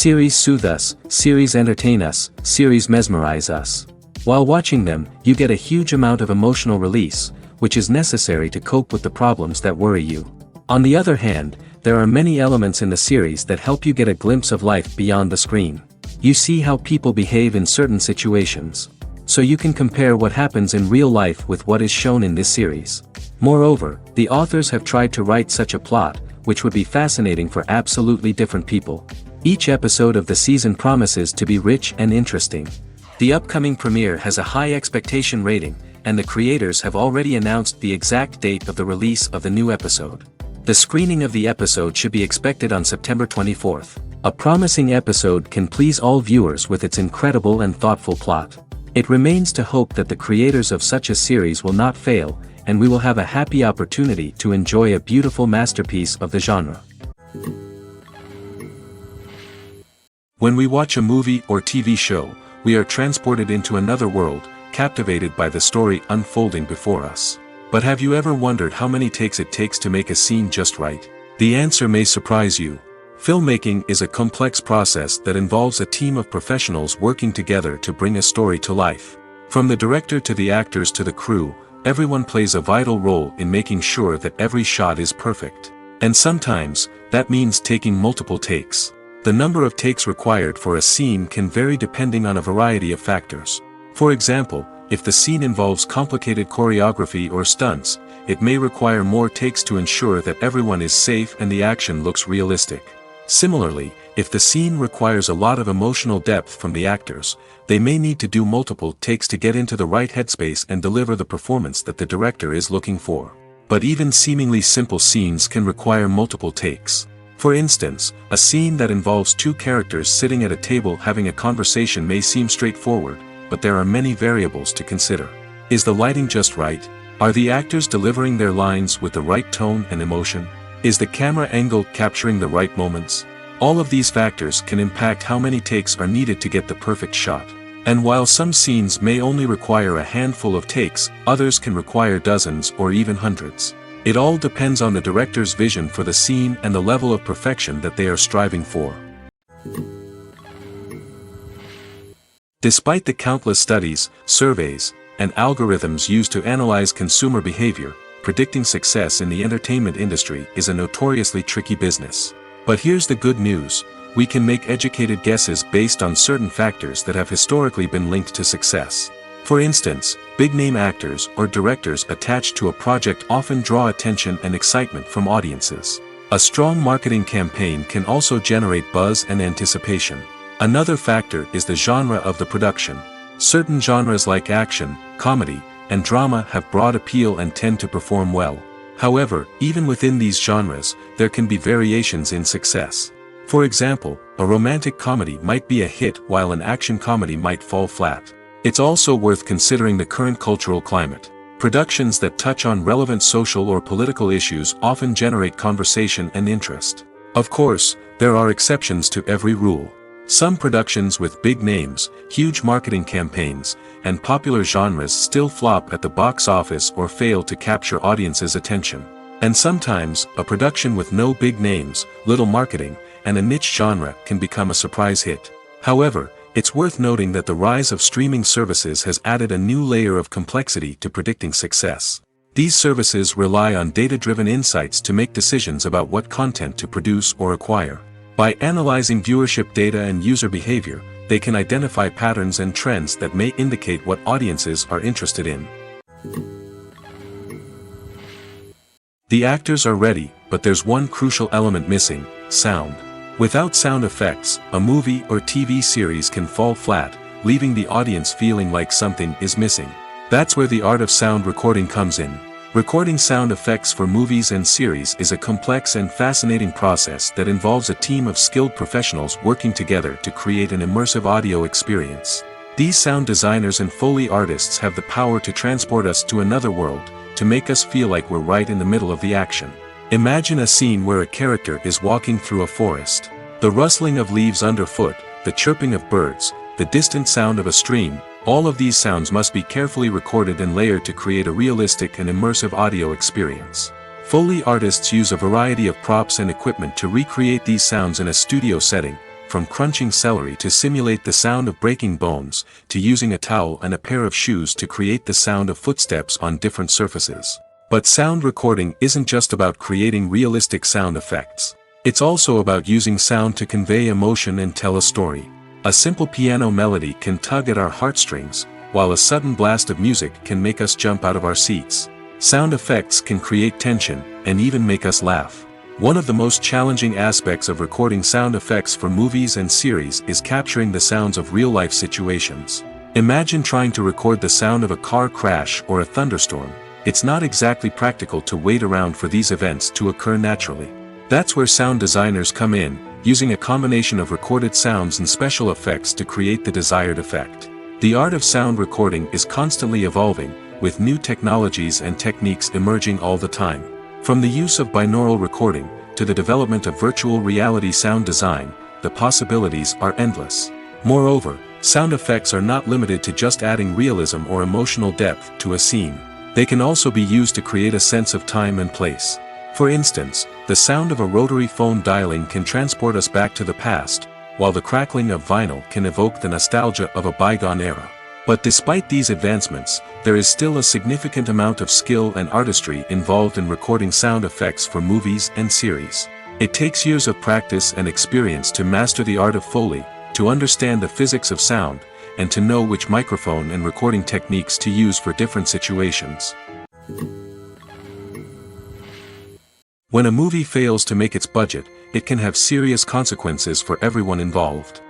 Series soothe us, series entertain us, series mesmerize us. While watching them, you get a huge amount of emotional release, which is necessary to cope with the problems that worry you. On the other hand, there are many elements in the series that help you get a glimpse of life beyond the screen. You see how people behave in certain situations. So you can compare what happens in real life with what is shown in this series. Moreover, the authors have tried to write such a plot, which would be fascinating for absolutely different people. Each episode of the season promises to be rich and interesting. The upcoming premiere has a high expectation rating, and the creators have already announced the exact date of the release of the new episode. The screening of the episode should be expected on September 24th. A promising episode can please all viewers with its incredible and thoughtful plot. It remains to hope that the creators of such a series will not fail, and we will have a happy opportunity to enjoy a beautiful masterpiece of the genre. When we watch a movie or TV show, we are transported into another world, captivated by the story unfolding before us. But have you ever wondered how many takes it takes to make a scene just right? The answer may surprise you. Filmmaking is a complex process that involves a team of professionals working together to bring a story to life. From the director to the actors to the crew, everyone plays a vital role in making sure that every shot is perfect. And sometimes, that means taking multiple takes. The number of takes required for a scene can vary depending on a variety of factors. For example, if the scene involves complicated choreography or stunts, it may require more takes to ensure that everyone is safe and the action looks realistic. Similarly, if the scene requires a lot of emotional depth from the actors, they may need to do multiple takes to get into the right headspace and deliver the performance that the director is looking for. But even seemingly simple scenes can require multiple takes. For instance, a scene that involves two characters sitting at a table having a conversation may seem straightforward, but there are many variables to consider. Is the lighting just right? Are the actors delivering their lines with the right tone and emotion? Is the camera angle capturing the right moments? All of these factors can impact how many takes are needed to get the perfect shot. And while some scenes may only require a handful of takes, others can require dozens or even hundreds. It all depends on the director's vision for the scene and the level of perfection that they are striving for. Despite the countless studies, surveys, and algorithms used to analyze consumer behavior, predicting success in the entertainment industry is a notoriously tricky business. But here's the good news: we can make educated guesses based on certain factors that have historically been linked to success. For instance, big-name actors or directors attached to a project often draw attention and excitement from audiences. A strong marketing campaign can also generate buzz and anticipation. Another factor is the genre of the production. Certain genres like action, comedy, and drama have broad appeal and tend to perform well. However, even within these genres, there can be variations in success. For example, a romantic comedy might be a hit while an action comedy might fall flat. It's also worth considering the current cultural climate. Productions that touch on relevant social or political issues often generate conversation and interest. Of course, there are exceptions to every rule. Some productions with big names, huge marketing campaigns, and popular genres still flop at the box office or fail to capture audiences' attention. And sometimes, a production with no big names, little marketing, and a niche genre can become a surprise hit. However, it's worth noting that the rise of streaming services has added a new layer of complexity to predicting success. These services rely on data-driven insights to make decisions about what content to produce or acquire. By analyzing viewership data and user behavior, they can identify patterns and trends that may indicate what audiences are interested in. The actors are ready, but there's one crucial element missing: sound. Without sound effects, a movie or TV series can fall flat, leaving the audience feeling like something is missing. That's where the art of sound recording comes in. Recording sound effects for movies and series is a complex and fascinating process that involves a team of skilled professionals working together to create an immersive audio experience. These sound designers and Foley artists have the power to transport us to another world, to make us feel like we're right in the middle of the action. Imagine a scene where a character is walking through a forest. The rustling of leaves underfoot, the chirping of birds, the distant sound of a stream, all of these sounds must be carefully recorded and layered to create a realistic and immersive audio experience. Foley artists use a variety of props and equipment to recreate these sounds in a studio setting, from crunching celery to simulate the sound of breaking bones, to using a towel and a pair of shoes to create the sound of footsteps on different surfaces. But sound recording isn't just about creating realistic sound effects. It's also about using sound to convey emotion and tell a story. A simple piano melody can tug at our heartstrings, while a sudden blast of music can make us jump out of our seats. Sound effects can create tension, and even make us laugh. One of the most challenging aspects of recording sound effects for movies and series is capturing the sounds of real-life situations. Imagine trying to record the sound of a car crash or a thunderstorm. It's not exactly practical to wait around for these events to occur naturally. That's where sound designers come in, using a combination of recorded sounds and special effects to create the desired effect. The art of sound recording is constantly evolving, with new technologies and techniques emerging all the time. From the use of binaural recording, to the development of virtual reality sound design, the possibilities are endless. Moreover, sound effects are not limited to just adding realism or emotional depth to a scene. They can also be used to create a sense of time and place. For instance, the sound of a rotary phone dialing can transport us back to the past, while the crackling of vinyl can evoke the nostalgia of a bygone era. But despite these advancements, there is still a significant amount of skill and artistry involved in recording sound effects for movies and series. It takes years of practice and experience to master the art of Foley, to understand the physics of sound, and to know which microphone and recording techniques to use for different situations. When a movie fails to make its budget, it can have serious consequences for everyone involved.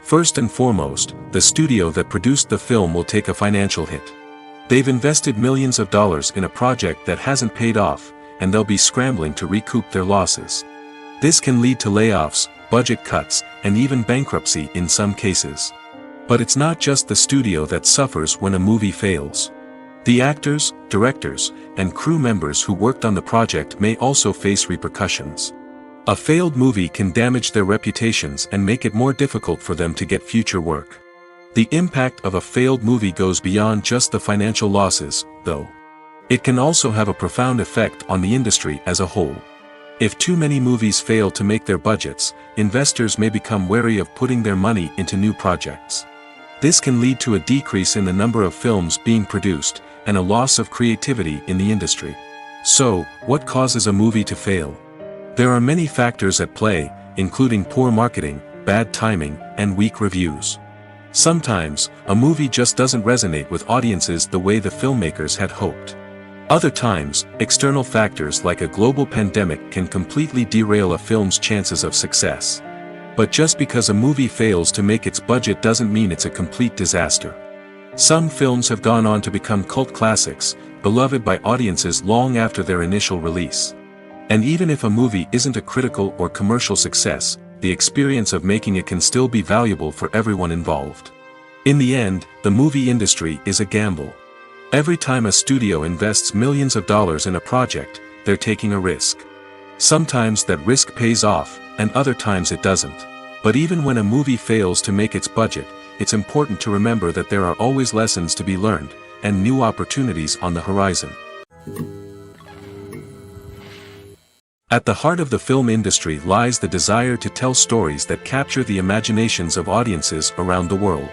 First and foremost, the studio that produced the film will take a financial hit. They've invested millions of dollars in a project that hasn't paid off, and they'll be scrambling to recoup their losses. This can lead to layoffs, budget cuts, and even bankruptcy in some cases. But it's not just the studio that suffers when a movie fails. The actors, directors, and crew members who worked on the project may also face repercussions. A failed movie can damage their reputations and make it more difficult for them to get future work. The impact of a failed movie goes beyond just the financial losses, though. It can also have a profound effect on the industry as a whole. If too many movies fail to make their budgets, investors may become wary of putting their money into new projects. This can lead to a decrease in the number of films being produced, and a loss of creativity in the industry. So, what causes a movie to fail? There are many factors at play, including poor marketing, bad timing, and weak reviews. Sometimes, a movie just doesn't resonate with audiences the way the filmmakers had hoped. Other times, external factors like a global pandemic can completely derail a film's chances of success. But just because a movie fails to make its budget doesn't mean it's a complete disaster. Some films have gone on to become cult classics, beloved by audiences long after their initial release. And even if a movie isn't a critical or commercial success, the experience of making it can still be valuable for everyone involved. In the end, the movie industry is a gamble. Every time a studio invests millions of dollars in a project, they're taking a risk. Sometimes that risk pays off, and other times it doesn't. But even when a movie fails to make its budget, it's important to remember that there are always lessons to be learned, and new opportunities on the horizon. At the heart of the film industry lies the desire to tell stories that capture the imaginations of audiences around the world.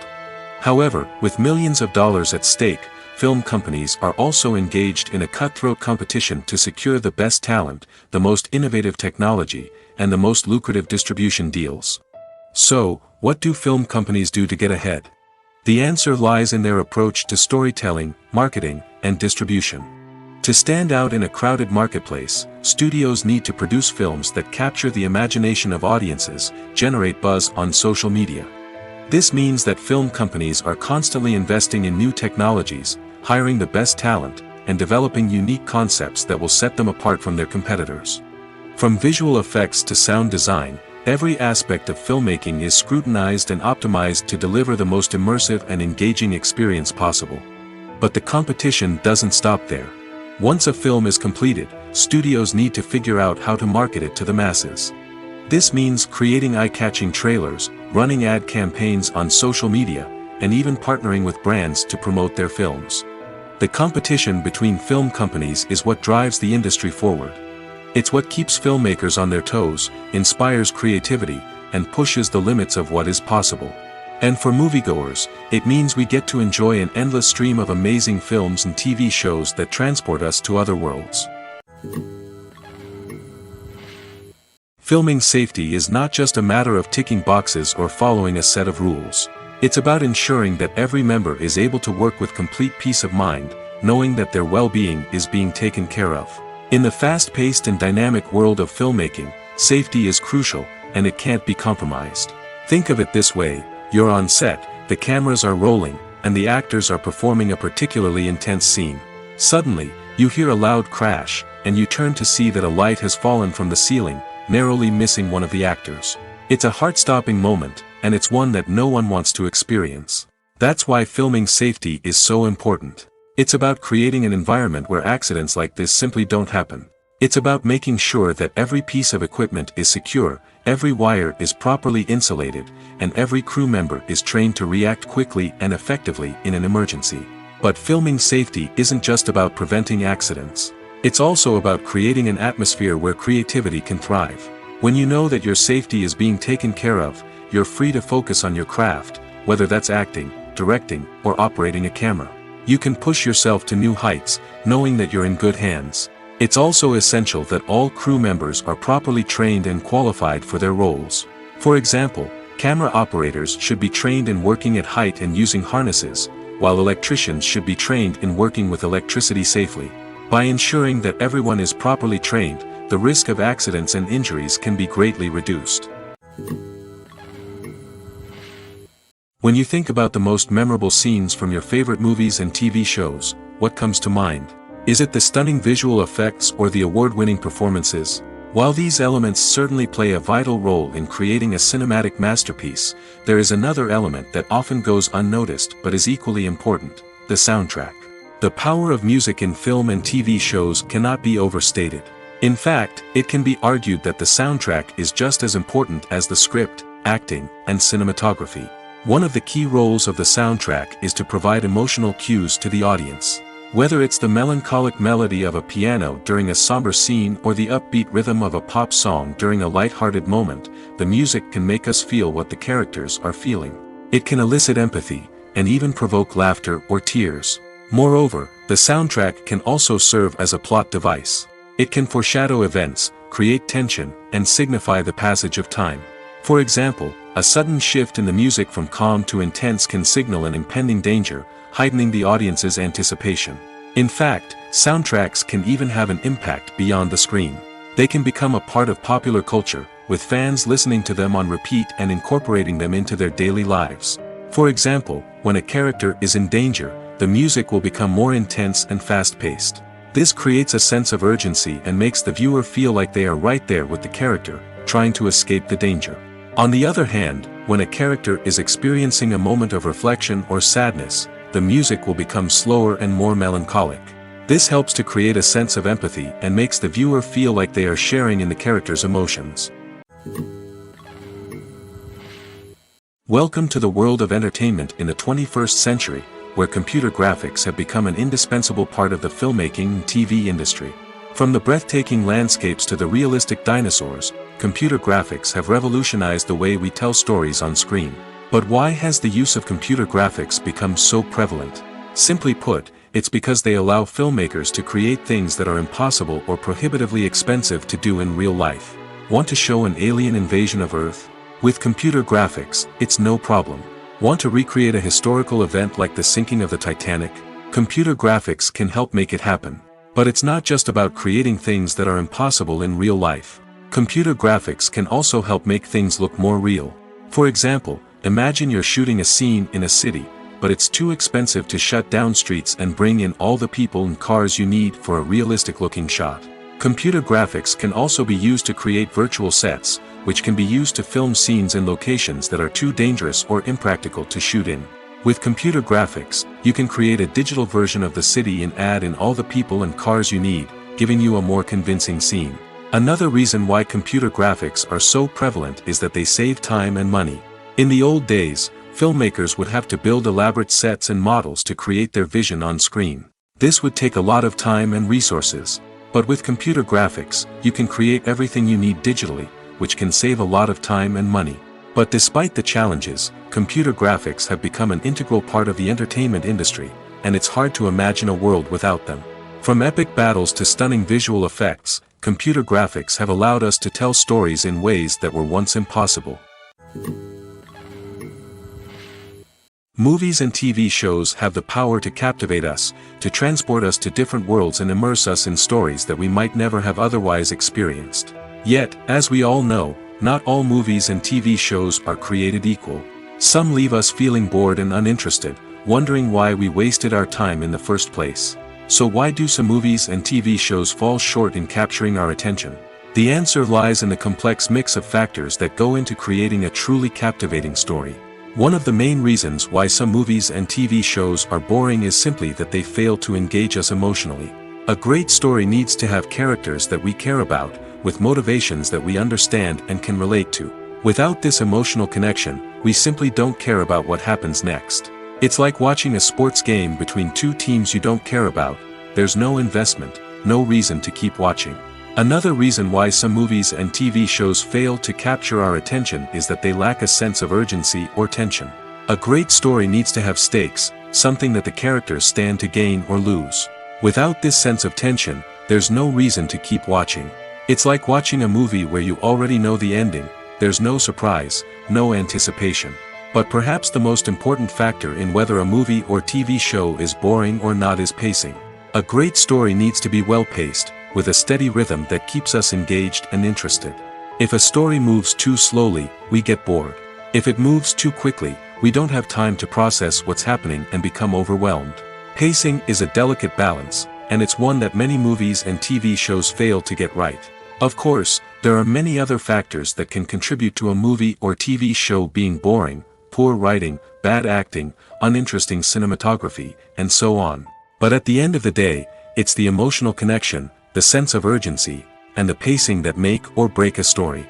However, with millions of dollars at stake, film companies are also engaged in a cutthroat competition to secure the best talent, the most innovative technology, and the most lucrative distribution deals. So, what do film companies do to get ahead? The answer lies in their approach to storytelling, marketing, and distribution. To stand out in a crowded marketplace, studios need to produce films that capture the imagination of audiences, generate buzz on social media. This means that film companies are constantly investing in new technologies, hiring the best talent, and developing unique concepts that will set them apart from their competitors. From visual effects to sound design, every aspect of filmmaking is scrutinized and optimized to deliver the most immersive and engaging experience possible. But the competition doesn't stop there. Once a film is completed, studios need to figure out how to market it to the masses. This means creating eye-catching trailers, running ad campaigns on social media, and even partnering with brands to promote their films. The competition between film companies is what drives the industry forward. It's what keeps filmmakers on their toes, inspires creativity, and pushes the limits of what is possible. And for moviegoers, it means we get to enjoy an endless stream of amazing films and TV shows that transport us to other worlds. Filming safety is not just a matter of ticking boxes or following a set of rules. It's about ensuring that every member is able to work with complete peace of mind, knowing that their well-being is being taken care of. In the fast-paced and dynamic world of filmmaking, safety is crucial, and it can't be compromised. Think of it this way: you're on set, the cameras are rolling, and the actors are performing a particularly intense scene. Suddenly, you hear a loud crash, and you turn to see that a light has fallen from the ceiling, narrowly missing one of the actors. It's a heart-stopping moment, and it's one that no one wants to experience. That's why filming safety is so important. It's about creating an environment where accidents like this simply don't happen. It's about making sure that every piece of equipment is secure, every wire is properly insulated, and every crew member is trained to react quickly and effectively in an emergency. But filming safety isn't just about preventing accidents. It's also about creating an atmosphere where creativity can thrive. When you know that your safety is being taken care of, you're free to focus on your craft, whether that's acting, directing, or operating a camera. You can push yourself to new heights, knowing that you're in good hands. It's also essential that all crew members are properly trained and qualified for their roles. For example, camera operators should be trained in working at height and using harnesses, while electricians should be trained in working with electricity safely. By ensuring that everyone is properly trained, the risk of accidents and injuries can be greatly reduced. When you think about the most memorable scenes from your favorite movies and TV shows, what comes to mind? Is it the stunning visual effects or the award-winning performances? While these elements certainly play a vital role in creating a cinematic masterpiece, there is another element that often goes unnoticed but is equally important: the soundtrack. The power of music in film and TV shows cannot be overstated. In fact, it can be argued that the soundtrack is just as important as the script, acting, and cinematography. One of the key roles of the soundtrack is to provide emotional cues to the audience. Whether it's the melancholic melody of a piano during a somber scene or the upbeat rhythm of a pop song during a light-hearted moment, the music can make us feel what the characters are feeling. It can elicit empathy, and even provoke laughter or tears. Moreover, the soundtrack can also serve as a plot device. It can foreshadow events, create tension, and signify the passage of time. For example, a sudden shift in the music from calm to intense can signal an impending danger, heightening the audience's anticipation. In fact, soundtracks can even have an impact beyond the screen. They can become a part of popular culture, with fans listening to them on repeat and incorporating them into their daily lives. For example, when a character is in danger, the music will become more intense and fast-paced. This creates a sense of urgency and makes the viewer feel like they are right there with the character, trying to escape the danger. On the other hand, when a character is experiencing a moment of reflection or sadness, the music will become slower and more melancholic. This helps to create a sense of empathy and makes the viewer feel like they are sharing in the character's emotions. Welcome to the world of entertainment in the 21st century, where computer graphics have become an indispensable part of the filmmaking and TV industry. From the breathtaking landscapes to the realistic dinosaurs, computer graphics have revolutionized the way we tell stories on screen. But why has the use of computer graphics become so prevalent? Simply put, it's because they allow filmmakers to create things that are impossible or prohibitively expensive to do in real life. Want to show an alien invasion of Earth? With computer graphics, it's no problem. Want to recreate a historical event like the sinking of the Titanic? Computer graphics can help make it happen. But it's not just about creating things that are impossible in real life. Computer graphics can also help make things look more real. For example, imagine you're shooting a scene in a city, but it's too expensive to shut down streets and bring in all the people and cars you need for a realistic-looking shot. Computer graphics can also be used to create virtual sets, which can be used to film scenes in locations that are too dangerous or impractical to shoot in. With computer graphics, you can create a digital version of the city and add in all the people and cars you need, giving you a more convincing scene. Another reason why computer graphics are so prevalent is that they save time and money. In the old days, filmmakers would have to build elaborate sets and models to create their vision on screen. This would take a lot of time and resources. But with computer graphics, you can create everything you need digitally, which can save a lot of time and money. But despite the challenges, computer graphics have become an integral part of the entertainment industry, and it's hard to imagine a world without them. From epic battles to stunning visual effects, computer graphics have allowed us to tell stories in ways that were once impossible. Movies and TV shows have the power to captivate us, to transport us to different worlds and immerse us in stories that we might never have otherwise experienced. Yet, as we all know, not all movies and TV shows are created equal. Some leave us feeling bored and uninterested, wondering why we wasted our time in the first place. So why do some movies and TV shows fall short in capturing our attention? The answer lies in the complex mix of factors that go into creating a truly captivating story. One of the main reasons why some movies and TV shows are boring is simply that they fail to engage us emotionally. A great story needs to have characters that we care about, with motivations that we understand and can relate to. Without this emotional connection, we simply don't care about what happens next. It's like watching a sports game between two teams you don't care about. There's no investment, no reason to keep watching. Another reason why some movies and TV shows fail to capture our attention is that they lack a sense of urgency or tension. A great story needs to have stakes, something that the characters stand to gain or lose. Without this sense of tension, there's no reason to keep watching. It's like watching a movie where you already know the ending. There's no surprise, no anticipation. But perhaps the most important factor in whether a movie or TV show is boring or not is pacing. A great story needs to be well-paced, with a steady rhythm that keeps us engaged and interested. If a story moves too slowly, we get bored. If it moves too quickly, we don't have time to process what's happening and become overwhelmed. Pacing is a delicate balance, and it's one that many movies and TV shows fail to get right. Of course, there are many other factors that can contribute to a movie or TV show being boring: poor writing, bad acting, uninteresting cinematography, and so on. But at the end of the day, it's the emotional connection, the sense of urgency, and the pacing that make or break a story.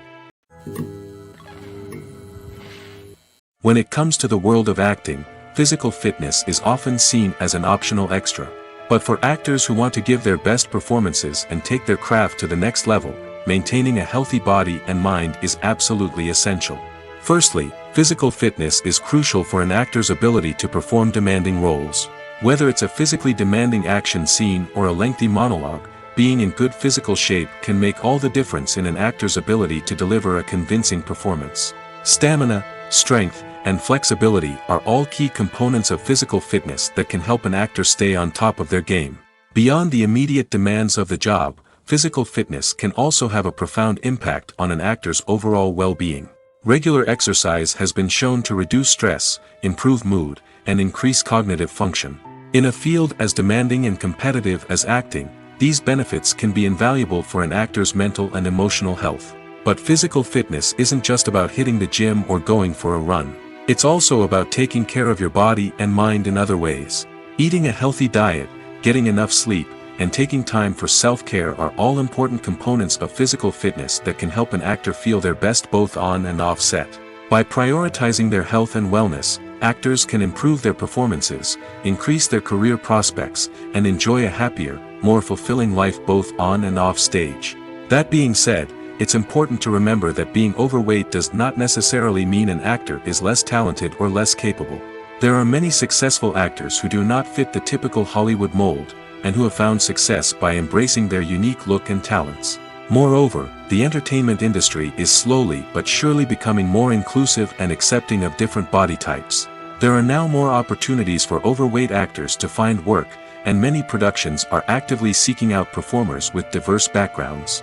When it comes to the world of acting, physical fitness is often seen as an optional extra. But for actors who want to give their best performances and take their craft to the next level, maintaining a healthy body and mind is absolutely essential. Firstly, physical fitness is crucial for an actor's ability to perform demanding roles. Whether it's a physically demanding action scene or a lengthy monologue, being in good physical shape can make all the difference in an actor's ability to deliver a convincing performance. Stamina, strength, and flexibility are all key components of physical fitness that can help an actor stay on top of their game. Beyond the immediate demands of the job, physical fitness can also have a profound impact on an actor's overall well-being. Regular exercise has been shown to reduce stress, improve mood, and increase cognitive function. In a field as demanding and competitive as acting, these benefits can be invaluable for an actor's mental and emotional health. But physical fitness isn't just about hitting the gym or going for a run. It's also about taking care of your body and mind in other ways. Eating a healthy diet, getting enough sleep, and taking time for self-care are all important components of physical fitness that can help an actor feel their best both on and off set. By prioritizing their health and wellness, actors can improve their performances, increase their career prospects, and enjoy a happier, more fulfilling life both on and off stage. That being said, it's important to remember that being overweight does not necessarily mean an actor is less talented or less capable. There are many successful actors who do not fit the typical Hollywood mold, and who have found success by embracing their unique look and talents. Moreover, the entertainment industry is slowly but surely becoming more inclusive and accepting of different body types. There are now more opportunities for overweight actors to find work, and many productions are actively seeking out performers with diverse backgrounds.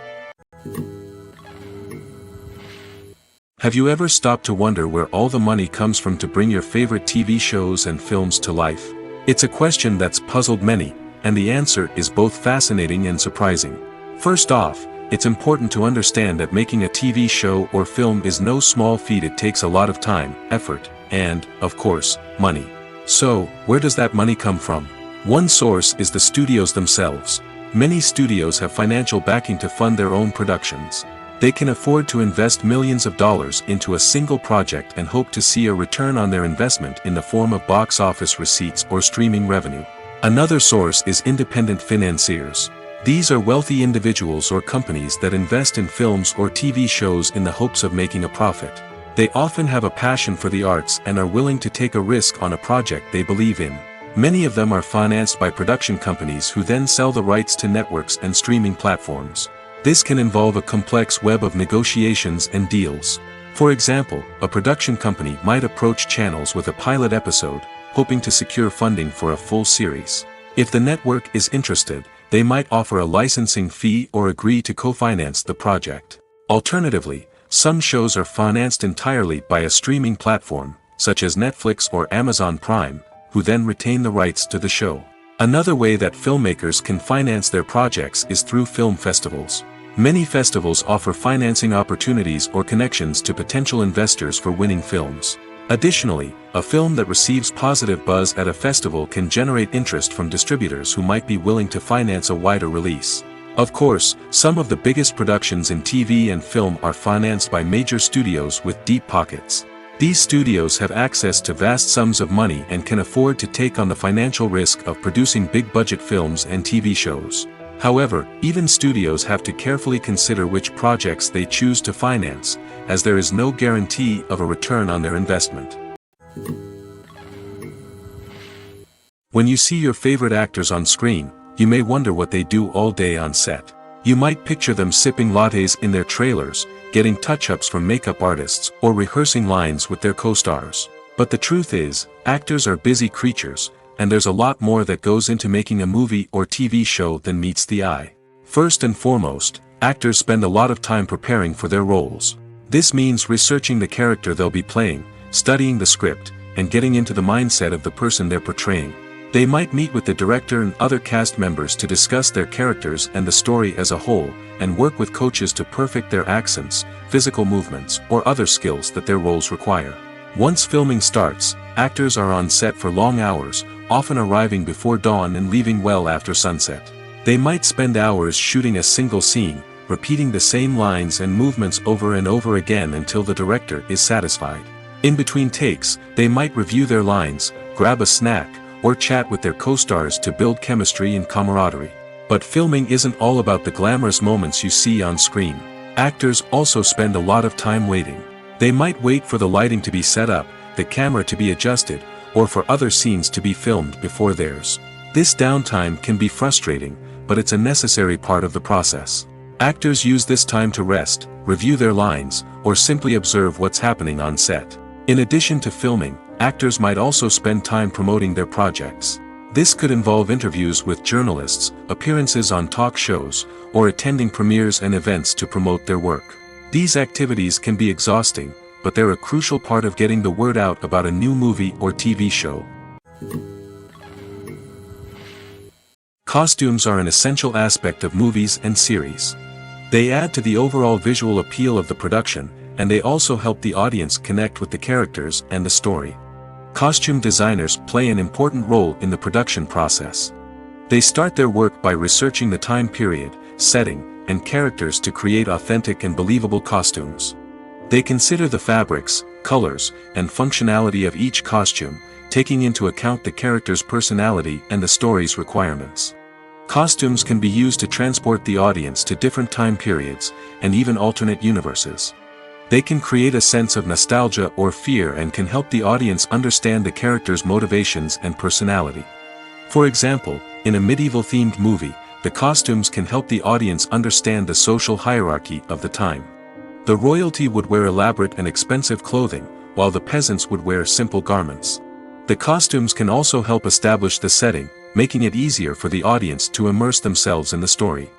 Have you ever stopped to wonder where all the money comes from to bring your favorite TV shows and films to life? It's a question that's puzzled many, and the answer is both fascinating and surprising. First off, it's important to understand that making a TV show or film is no small feat. It takes a lot of time, effort, and, of course, money. So, where does that money come from? One source is the studios themselves. Many studios have financial backing to fund their own productions. They can afford to invest millions of dollars into a single project and hope to see a return on their investment in the form of box office receipts or streaming revenue. Another source is independent financiers. These are wealthy individuals or companies that invest in films or TV shows in the hopes of making a profit. They often have a passion for the arts and are willing to take a risk on a project they believe in. Many of them are financed by production companies who then sell the rights to networks and streaming platforms. This can involve a complex web of negotiations and deals. For example, a production company might approach channels with a pilot episode, hoping to secure funding for a full series. If the network is interested, they might offer a licensing fee or agree to co-finance the project. Alternatively, some shows are financed entirely by a streaming platform, such as Netflix or Amazon Prime, who then retain the rights to the show. Another way that filmmakers can finance their projects is through film festivals. Many festivals offer financing opportunities or connections to potential investors for winning films. Additionally, a film that receives positive buzz at a festival can generate interest from distributors who might be willing to finance a wider release. Of course, some of the biggest productions in TV and film are financed by major studios with deep pockets. These studios have access to vast sums of money and can afford to take on the financial risk of producing big-budget films and TV shows. However, even studios have to carefully consider which projects they choose to finance, as there is no guarantee of a return on their investment. When you see your favorite actors on screen, you may wonder what they do all day on set. You might picture them sipping lattes in their trailers, getting touch-ups from makeup artists, or rehearsing lines with their co-stars. But the truth is, actors are busy creatures, and there's a lot more that goes into making a movie or TV show than meets the eye. First and foremost, actors spend a lot of time preparing for their roles. This means researching the character they'll be playing, studying the script, and getting into the mindset of the person they're portraying. They might meet with the director and other cast members to discuss their characters and the story as a whole, and work with coaches to perfect their accents, physical movements, or other skills that their roles require. Once filming starts, actors are on set for long hours, often arriving before dawn and leaving well after sunset. They might spend hours shooting a single scene, repeating the same lines and movements over and over again until the director is satisfied. In between takes, they might review their lines, grab a snack, or chat with their co-stars to build chemistry and camaraderie. But filming isn't all about the glamorous moments you see on screen. Actors also spend a lot of time waiting. They might wait for the lighting to be set up, the camera to be adjusted, or for other scenes to be filmed before theirs. This downtime can be frustrating, but it's a necessary part of the process. Actors use this time to rest, review their lines, or simply observe what's happening on set. In addition to filming, actors might also spend time promoting their projects. This could involve interviews with journalists, appearances on talk shows, or attending premieres and events to promote their work. These activities can be exhausting, but they're a crucial part of getting the word out about a new movie or TV show. Costumes are an essential aspect of movies and series. They add to the overall visual appeal of the production, and they also help the audience connect with the characters and the story. Costume designers play an important role in the production process. They start their work by researching the time period, setting, and characters to create authentic and believable costumes. They consider the fabrics, colors, and functionality of each costume, taking into account the character's personality and the story's requirements. Costumes can be used to transport the audience to different time periods, and even alternate universes. They can create a sense of nostalgia or fear and can help the audience understand the character's motivations and personality. For example, in a medieval-themed movie, the costumes can help the audience understand the social hierarchy of the time. The royalty would wear elaborate and expensive clothing, while the peasants would wear simple garments. The costumes can also help establish the setting, making it easier for the audience to immerse themselves in the story.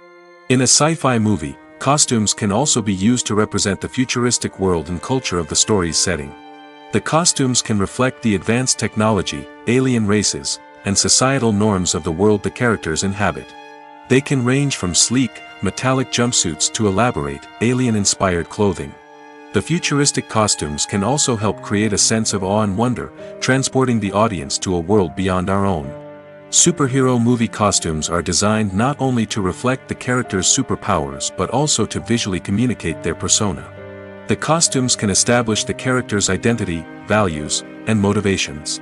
In a sci-fi movie, costumes can also be used to represent the futuristic world and culture of the story's setting. The costumes can reflect the advanced technology, alien races, and societal norms of the world the characters inhabit. They can range from sleek, metallic jumpsuits to elaborate, alien-inspired clothing. The futuristic costumes can also help create a sense of awe and wonder, transporting the audience to a world beyond our own. Superhero movie costumes are designed not only to reflect the character's superpowers but also to visually communicate their persona. The costumes can establish the character's identity, values, and motivations.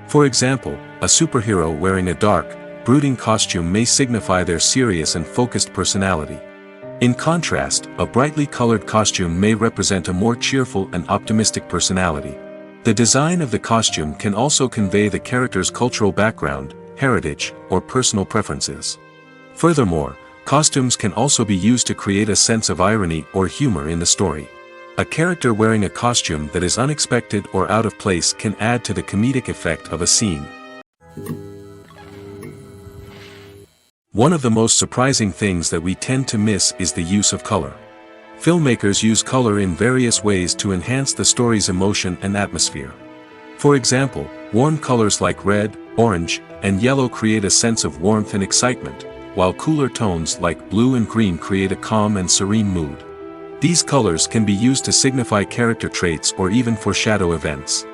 For example, a superhero wearing a dark, brooding costume may signify their serious and focused personality. In contrast, a brightly colored costume may represent a more cheerful and optimistic personality. The design of the costume can also convey the character's cultural background, heritage, or personal preferences. Furthermore, costumes can also be used to create a sense of irony or humor in the story. A character wearing a costume that is unexpected or out of place can add to the comedic effect of a scene. One of the most surprising things that we tend to miss is the use of color. Filmmakers use color in various ways to enhance the story's emotion and atmosphere. For example, warm colors like red, orange, and yellow create a sense of warmth and excitement, while cooler tones like blue and green create a calm and serene mood. These colors can be used to signify character traits or even foreshadow events.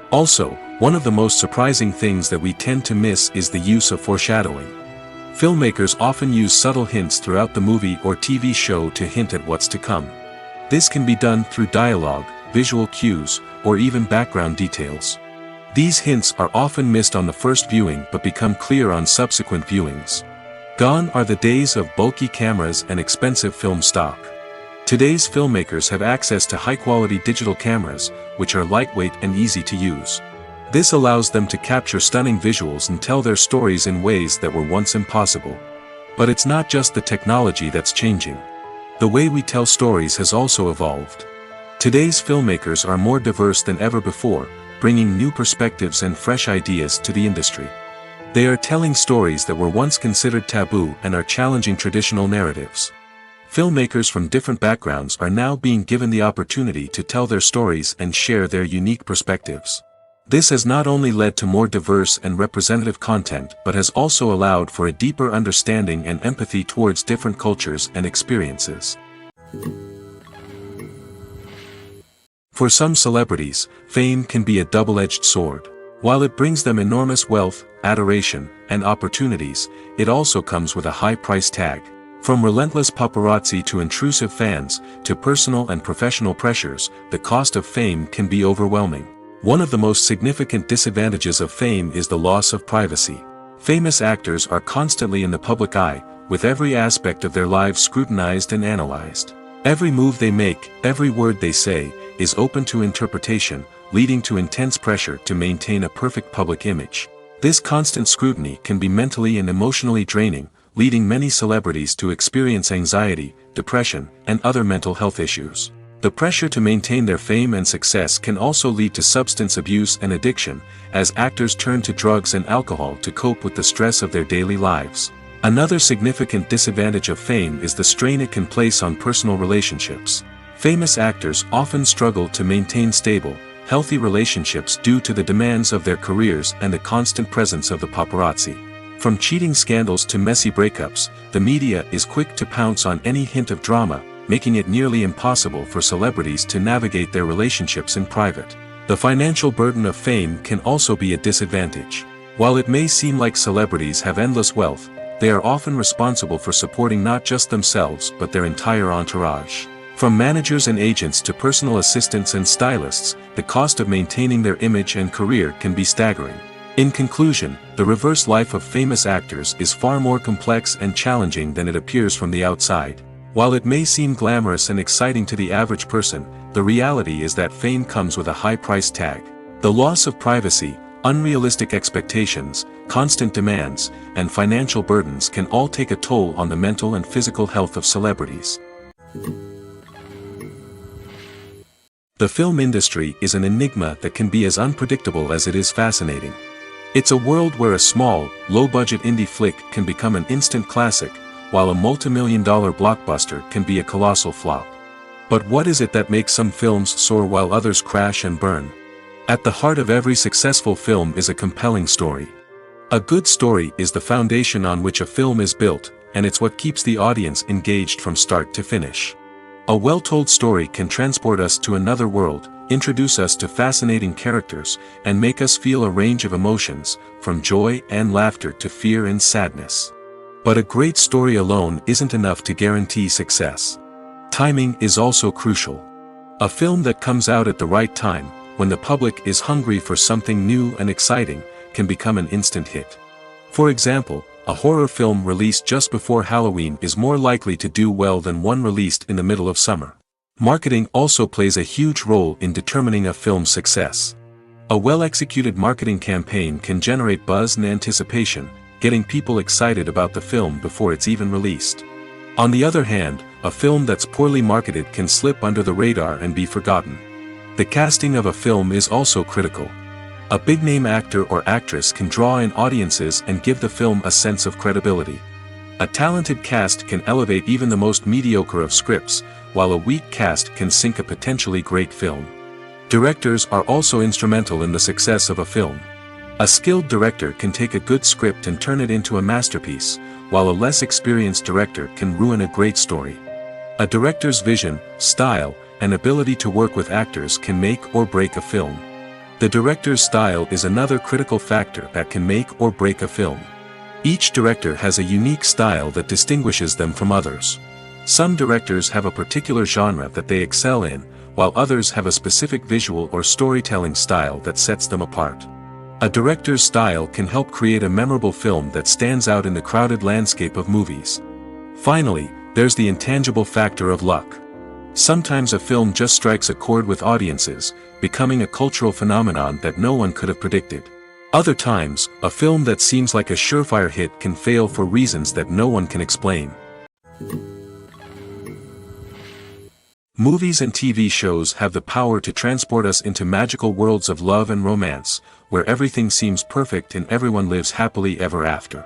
Also, one of the most surprising things that we tend to miss is the use of foreshadowing. Filmmakers often use subtle hints throughout the movie or TV show to hint at what's to come. This can be done through dialogue, visual cues, or even background details. These hints are often missed on the first viewing but become clear on subsequent viewings. Gone are the days of bulky cameras and expensive film stock. Today's filmmakers have access to high-quality digital cameras, which are lightweight and easy to use. This allows them to capture stunning visuals and tell their stories in ways that were once impossible. But it's not just the technology that's changing. The way we tell stories has also evolved. Today's filmmakers are more diverse than ever before, bringing new perspectives and fresh ideas to the industry. They are telling stories that were once considered taboo and are challenging traditional narratives. Filmmakers from different backgrounds are now being given the opportunity to tell their stories and share their unique perspectives. This has not only led to more diverse and representative content but has also allowed for a deeper understanding and empathy towards different cultures and experiences. For some celebrities, fame can be a double-edged sword. While it brings them enormous wealth, adoration, and opportunities, it also comes with a high price tag. From relentless paparazzi to intrusive fans, to personal and professional pressures, the cost of fame can be overwhelming. One of the most significant disadvantages of fame is the loss of privacy. Famous actors are constantly in the public eye, with every aspect of their lives scrutinized and analyzed. Every move they make, every word they say, is open to interpretation, leading to intense pressure to maintain a perfect public image. This constant scrutiny can be mentally and emotionally draining, leading many celebrities to experience anxiety, depression, and other mental health issues. The pressure to maintain their fame and success can also lead to substance abuse and addiction, as actors turn to drugs and alcohol to cope with the stress of their daily lives. Another significant disadvantage of fame is the strain it can place on personal relationships. Famous actors often struggle to maintain stable, healthy relationships due to the demands of their careers and the constant presence of the paparazzi. From cheating scandals to messy breakups, the media is quick to pounce on any hint of drama, making it nearly impossible for celebrities to navigate their relationships in private. The financial burden of fame can also be a disadvantage. While it may seem like celebrities have endless wealth, they are often responsible for supporting not just themselves but their entire entourage. From managers and agents to personal assistants and stylists, the cost of maintaining their image and career can be staggering. In conclusion, the reverse life of famous actors is far more complex and challenging than it appears from the outside. While it may seem glamorous and exciting to the average person, the reality is that fame comes with a high price tag. The loss of privacy, unrealistic expectations, constant demands, and financial burdens can all take a toll on the mental and physical health of celebrities. The film industry is an enigma that can be as unpredictable as it is fascinating. It's a world where a small, low-budget indie flick can become an instant classic, while a multi-million-dollar blockbuster can be a colossal flop. But what is it that makes some films soar while others crash and burn? At the heart of every successful film is a compelling story. A good story is the foundation on which a film is built, and it's what keeps the audience engaged from start to finish. A well-told story can transport us to another world, introduce us to fascinating characters, and make us feel a range of emotions, from joy and laughter to fear and sadness. But a great story alone isn't enough to guarantee success. Timing is also crucial. A film that comes out at the right time, when the public is hungry for something new and exciting, can become an instant hit. For example, A horror film released just before Halloween is more likely to do well than one released in the middle of summer. Marketing also plays a huge role in determining a film's success. A well-executed marketing campaign can generate buzz and anticipation, getting people excited about the film before it's even released. On the other hand, a film that's poorly marketed can slip under the radar and be forgotten. The casting of a film is also critical. A big-name actor or actress can draw in audiences and give the film a sense of credibility. A talented cast can elevate even the most mediocre of scripts, while a weak cast can sink a potentially great film. Directors are also instrumental in the success of a film. A skilled director can take a good script and turn it into a masterpiece, while a less experienced director can ruin a great story. A director's vision, style, and ability to work with actors can make or break a film. The director's style is another critical factor that can make or break a film. Each director has a unique style that distinguishes them from others. Some directors have a particular genre that they excel in, while others have a specific visual or storytelling style that sets them apart. A director's style can help create a memorable film that stands out in the crowded landscape of movies. Finally, there's the intangible factor of luck. Sometimes a film just strikes a chord with audiences, becoming a cultural phenomenon that no one could have predicted. Other times, a film that seems like a surefire hit can fail for reasons that no one can explain. Movies and TV shows have the power to transport us into magical worlds of love and romance, where everything seems perfect and everyone lives happily ever after.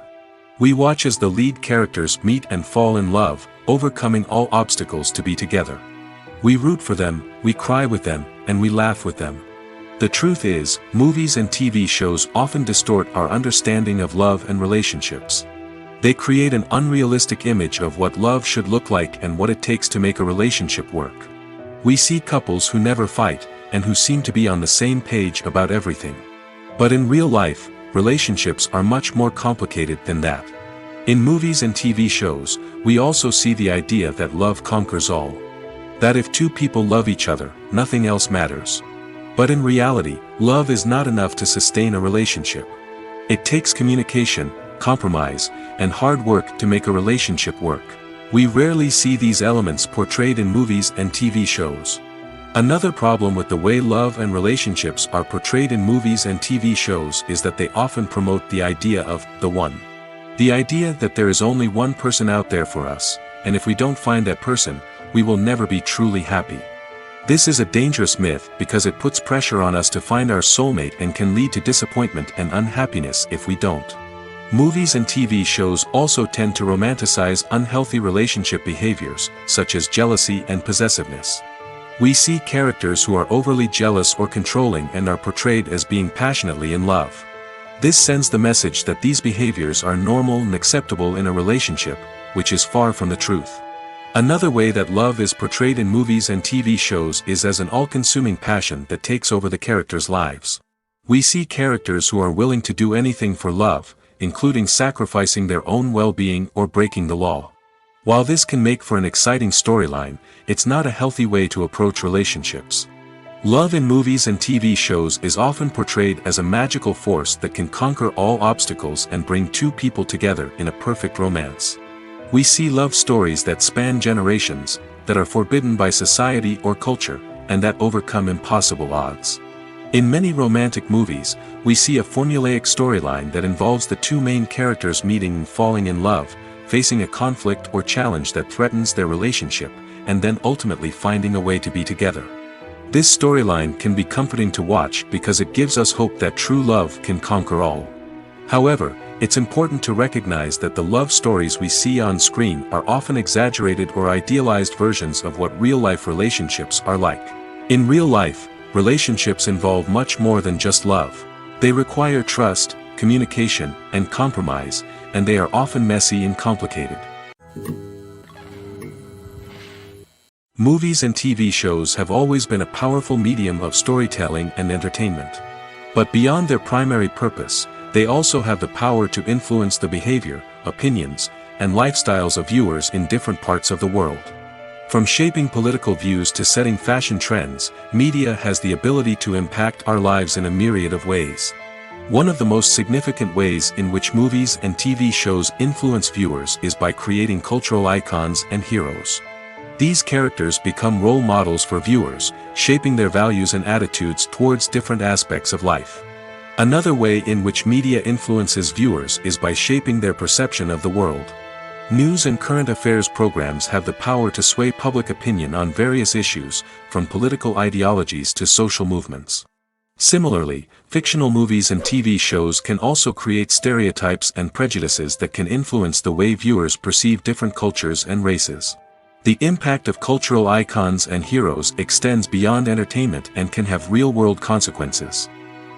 We watch as the lead characters meet and fall in love, overcoming all obstacles to be together. We root for them, we cry with them, and we laugh with them. The truth is, movies and TV shows often distort our understanding of love and relationships. They create an unrealistic image of what love should look like and what it takes to make a relationship work. We see couples who never fight, and who seem to be on the same page about everything. But in real life, relationships are much more complicated than that. In movies and TV shows, we also see the idea that love conquers all. That if two people love each other, nothing else matters. But in reality, love is not enough to sustain a relationship. It takes communication, compromise, and hard work to make a relationship work. We rarely see these elements portrayed in movies and TV shows. Another problem with the way love and relationships are portrayed in movies and TV shows is that they often promote the idea of the one. The idea that there is only one person out there for us, and if we don't find that person, we will never be truly happy. This is a dangerous myth because it puts pressure on us to find our soulmate and can lead to disappointment and unhappiness if we don't. Movies and TV shows also tend to romanticize unhealthy relationship behaviors, such as jealousy and possessiveness. We see characters who are overly jealous or controlling and are portrayed as being passionately in love. This sends the message that these behaviors are normal and acceptable in a relationship, which is far from the truth. Another way that love is portrayed in movies and TV shows is as an all-consuming passion that takes over the characters' lives. We see characters who are willing to do anything for love, including sacrificing their own well-being or breaking the law. While this can make for an exciting storyline, it's not a healthy way to approach relationships. Love in movies and TV shows is often portrayed as a magical force that can conquer all obstacles and bring two people together in a perfect romance. We see love stories that span generations, that are forbidden by society or culture, and that overcome impossible odds. In many romantic movies, we see a formulaic storyline that involves the two main characters meeting and falling in love, facing a conflict or challenge that threatens their relationship, and then ultimately finding a way to be together. This storyline can be comforting to watch because it gives us hope that true love can conquer all. However, it's important to recognize that the love stories we see on screen are often exaggerated or idealized versions of what real-life relationships are like. In real life, relationships involve much more than just love. They require trust, communication, and compromise, and they are often messy and complicated. Movies and TV shows have always been a powerful medium of storytelling and entertainment. But beyond their primary purpose, they also have the power to influence the behavior, opinions, and lifestyles of viewers in different parts of the world. From shaping political views to setting fashion trends, media has the ability to impact our lives in a myriad of ways. One of the most significant ways in which movies and TV shows influence viewers is by creating cultural icons and heroes. These characters become role models for viewers, shaping their values and attitudes towards different aspects of life. Another way in which media influences viewers is by shaping their perception of the world. News and current affairs programs have the power to sway public opinion on various issues, from political ideologies to social movements. Similarly, fictional movies and TV shows can also create stereotypes and prejudices that can influence the way viewers perceive different cultures and races. The impact of cultural icons and heroes extends beyond entertainment and can have real-world consequences.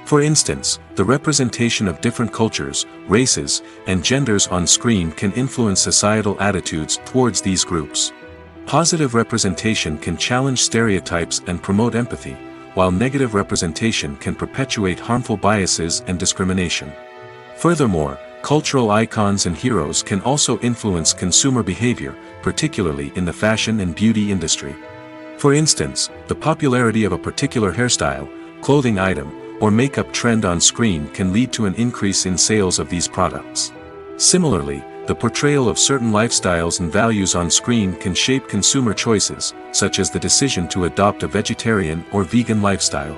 For instance, the representation of different cultures, races, and genders on screen can influence societal attitudes towards these groups. Positive representation can challenge stereotypes and promote empathy, while negative representation can perpetuate harmful biases and discrimination. Furthermore, cultural icons and heroes can also influence consumer behavior, particularly in the fashion and beauty industry. For instance, the popularity of a particular hairstyle, clothing item, or makeup trend on screen can lead to an increase in sales of these products. Similarly, the portrayal of certain lifestyles and values on screen can shape consumer choices, such as the decision to adopt a vegetarian or vegan lifestyle.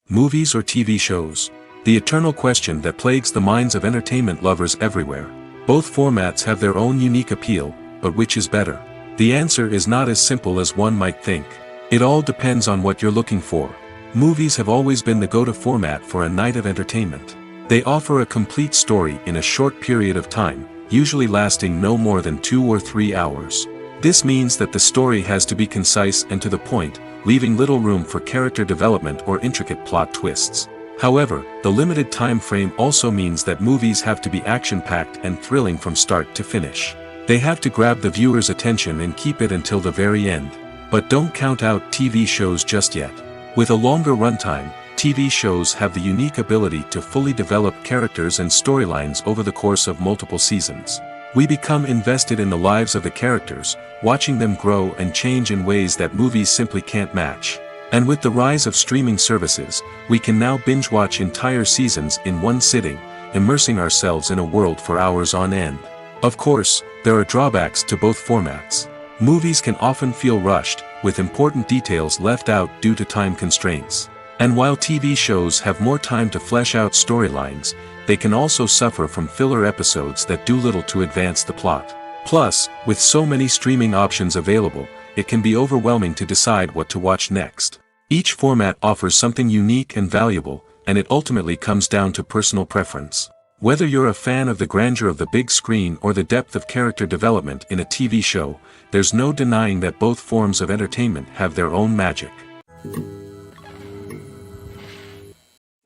Movies or TV shows? The eternal question that plagues the minds of entertainment lovers everywhere. Both formats have their own unique appeal, but which is better? The answer is not as simple as one might think. It all depends on what you're looking for. Movies have always been the go-to format for a night of entertainment. They offer a complete story in a short period of time, usually lasting no more than 2 or 3 hours. This means that the story has to be concise and to the point, leaving little room for character development or intricate plot twists. However, the limited time frame also means that movies have to be action-packed and thrilling from start to finish. They have to grab the viewer's attention and keep it until the very end. But don't count out TV shows just yet. With a longer runtime, TV shows have the unique ability to fully develop characters and storylines over the course of multiple seasons. We become invested in the lives of the characters, watching them grow and change in ways that movies simply can't match. And with the rise of streaming services, we can now binge-watch entire seasons in one sitting, immersing ourselves in a world for hours on end. Of course, there are drawbacks to both formats. Movies can often feel rushed, with important details left out due to time constraints. And while TV shows have more time to flesh out storylines, they can also suffer from filler episodes that do little to advance the plot. Plus, with so many streaming options available, it can be overwhelming to decide what to watch next. Each format offers something unique and valuable, and it ultimately comes down to personal preference. Whether you're a fan of the grandeur of the big screen or the depth of character development in a TV show, there's no denying that both forms of entertainment have their own magic.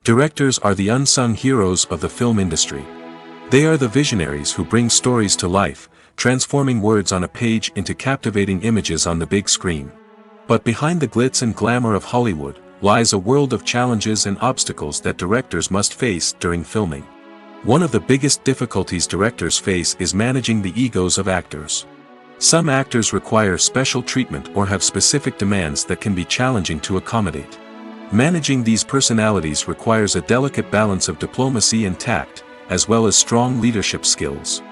Directors are the unsung heroes of the film industry. They are the visionaries who bring stories to life, transforming words on a page into captivating images on the big screen. But behind the glitz and glamour of Hollywood lies a world of challenges and obstacles that directors must face during filming. One of the biggest difficulties directors face is managing the egos of actors. Some actors require special treatment or have specific demands that can be challenging to accommodate. Managing these personalities requires a delicate balance of diplomacy and tact, as well as strong leadership skills.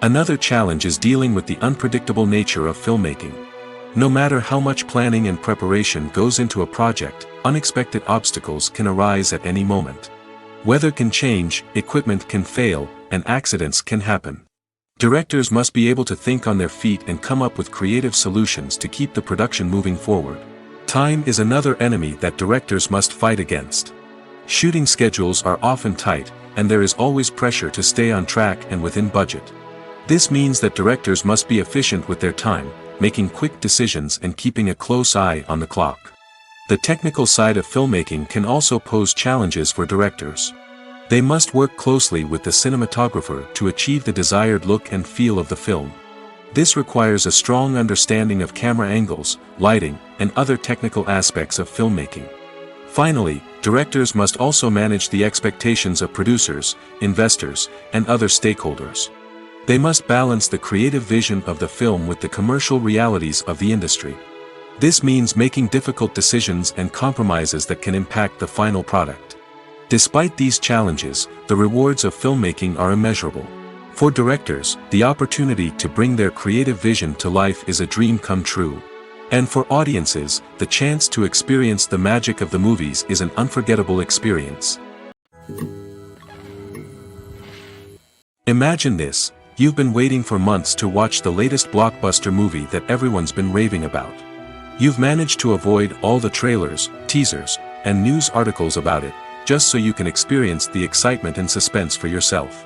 Another challenge is dealing with the unpredictable nature of filmmaking. No matter how much planning and preparation goes into a project, unexpected obstacles can arise at any moment. Weather can change, equipment can fail, and accidents can happen. Directors must be able to think on their feet and come up with creative solutions to keep the production moving forward. Time is another enemy that directors must fight against. Shooting schedules are often tight, and there is always pressure to stay on track and within budget. This means that directors must be efficient with their time, making quick decisions and keeping a close eye on the clock. The technical side of filmmaking can also pose challenges for directors. They must work closely with the cinematographer to achieve the desired look and feel of the film. This requires a strong understanding of camera angles, lighting, and other technical aspects of filmmaking. Finally, directors must also manage the expectations of producers, investors, and other stakeholders. They must balance the creative vision of the film with the commercial realities of the industry. This means making difficult decisions and compromises that can impact the final product. Despite these challenges, the rewards of filmmaking are immeasurable. For directors, the opportunity to bring their creative vision to life is a dream come true. And for audiences, the chance to experience the magic of the movies is an unforgettable experience. Imagine this: you've been waiting for months to watch the latest blockbuster movie that everyone's been raving about. You've managed to avoid all the trailers, teasers, and news articles about it, just so you can experience the excitement and suspense for yourself.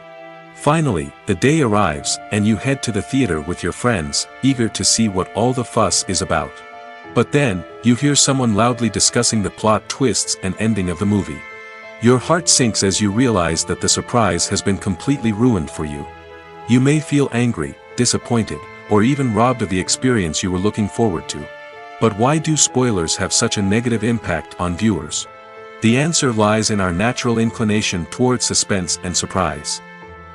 Finally, the day arrives, and you head to the theater with your friends, eager to see what all the fuss is about. But then, you hear someone loudly discussing the plot twists and ending of the movie. Your heart sinks as you realize that the surprise has been completely ruined for you. You may feel angry, disappointed, or even robbed of the experience you were looking forward to. But why do spoilers have such a negative impact on viewers? The answer lies in our natural inclination towards suspense and surprise.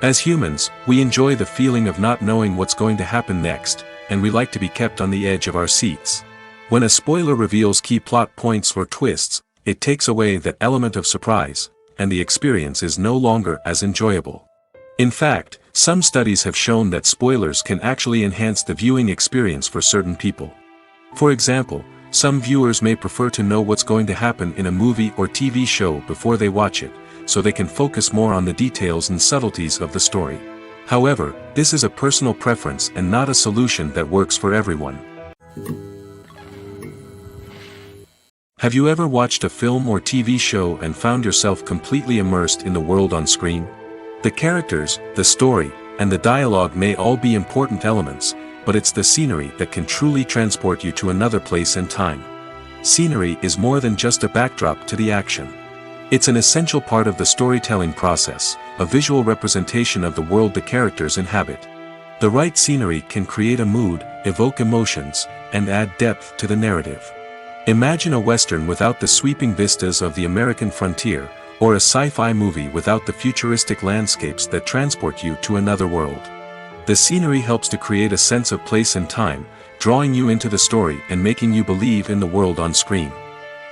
As humans, we enjoy the feeling of not knowing what's going to happen next, and we like to be kept on the edge of our seats. When a spoiler reveals key plot points or twists, it takes away that element of surprise, and the experience is no longer as enjoyable. In fact, some studies have shown that spoilers can actually enhance the viewing experience for certain people. For example, some viewers may prefer to know what's going to happen in a movie or TV show before they watch it, so they can focus more on the details and subtleties of the story. However, this is a personal preference and not a solution that works for everyone. Have you ever watched a film or TV show and found yourself completely immersed in the world on screen? The characters, the story, and the dialogue may all be important elements, but it's the scenery that can truly transport you to another place and time. Scenery is more than just a backdrop to the action. It's an essential part of the storytelling process, a visual representation of the world the characters inhabit. The right scenery can create a mood, evoke emotions, and add depth to the narrative. Imagine a Western without the sweeping vistas of the American frontier, or a sci-fi movie without the futuristic landscapes that transport you to another world. The scenery helps to create a sense of place and time, drawing you into the story and making you believe in the world on screen.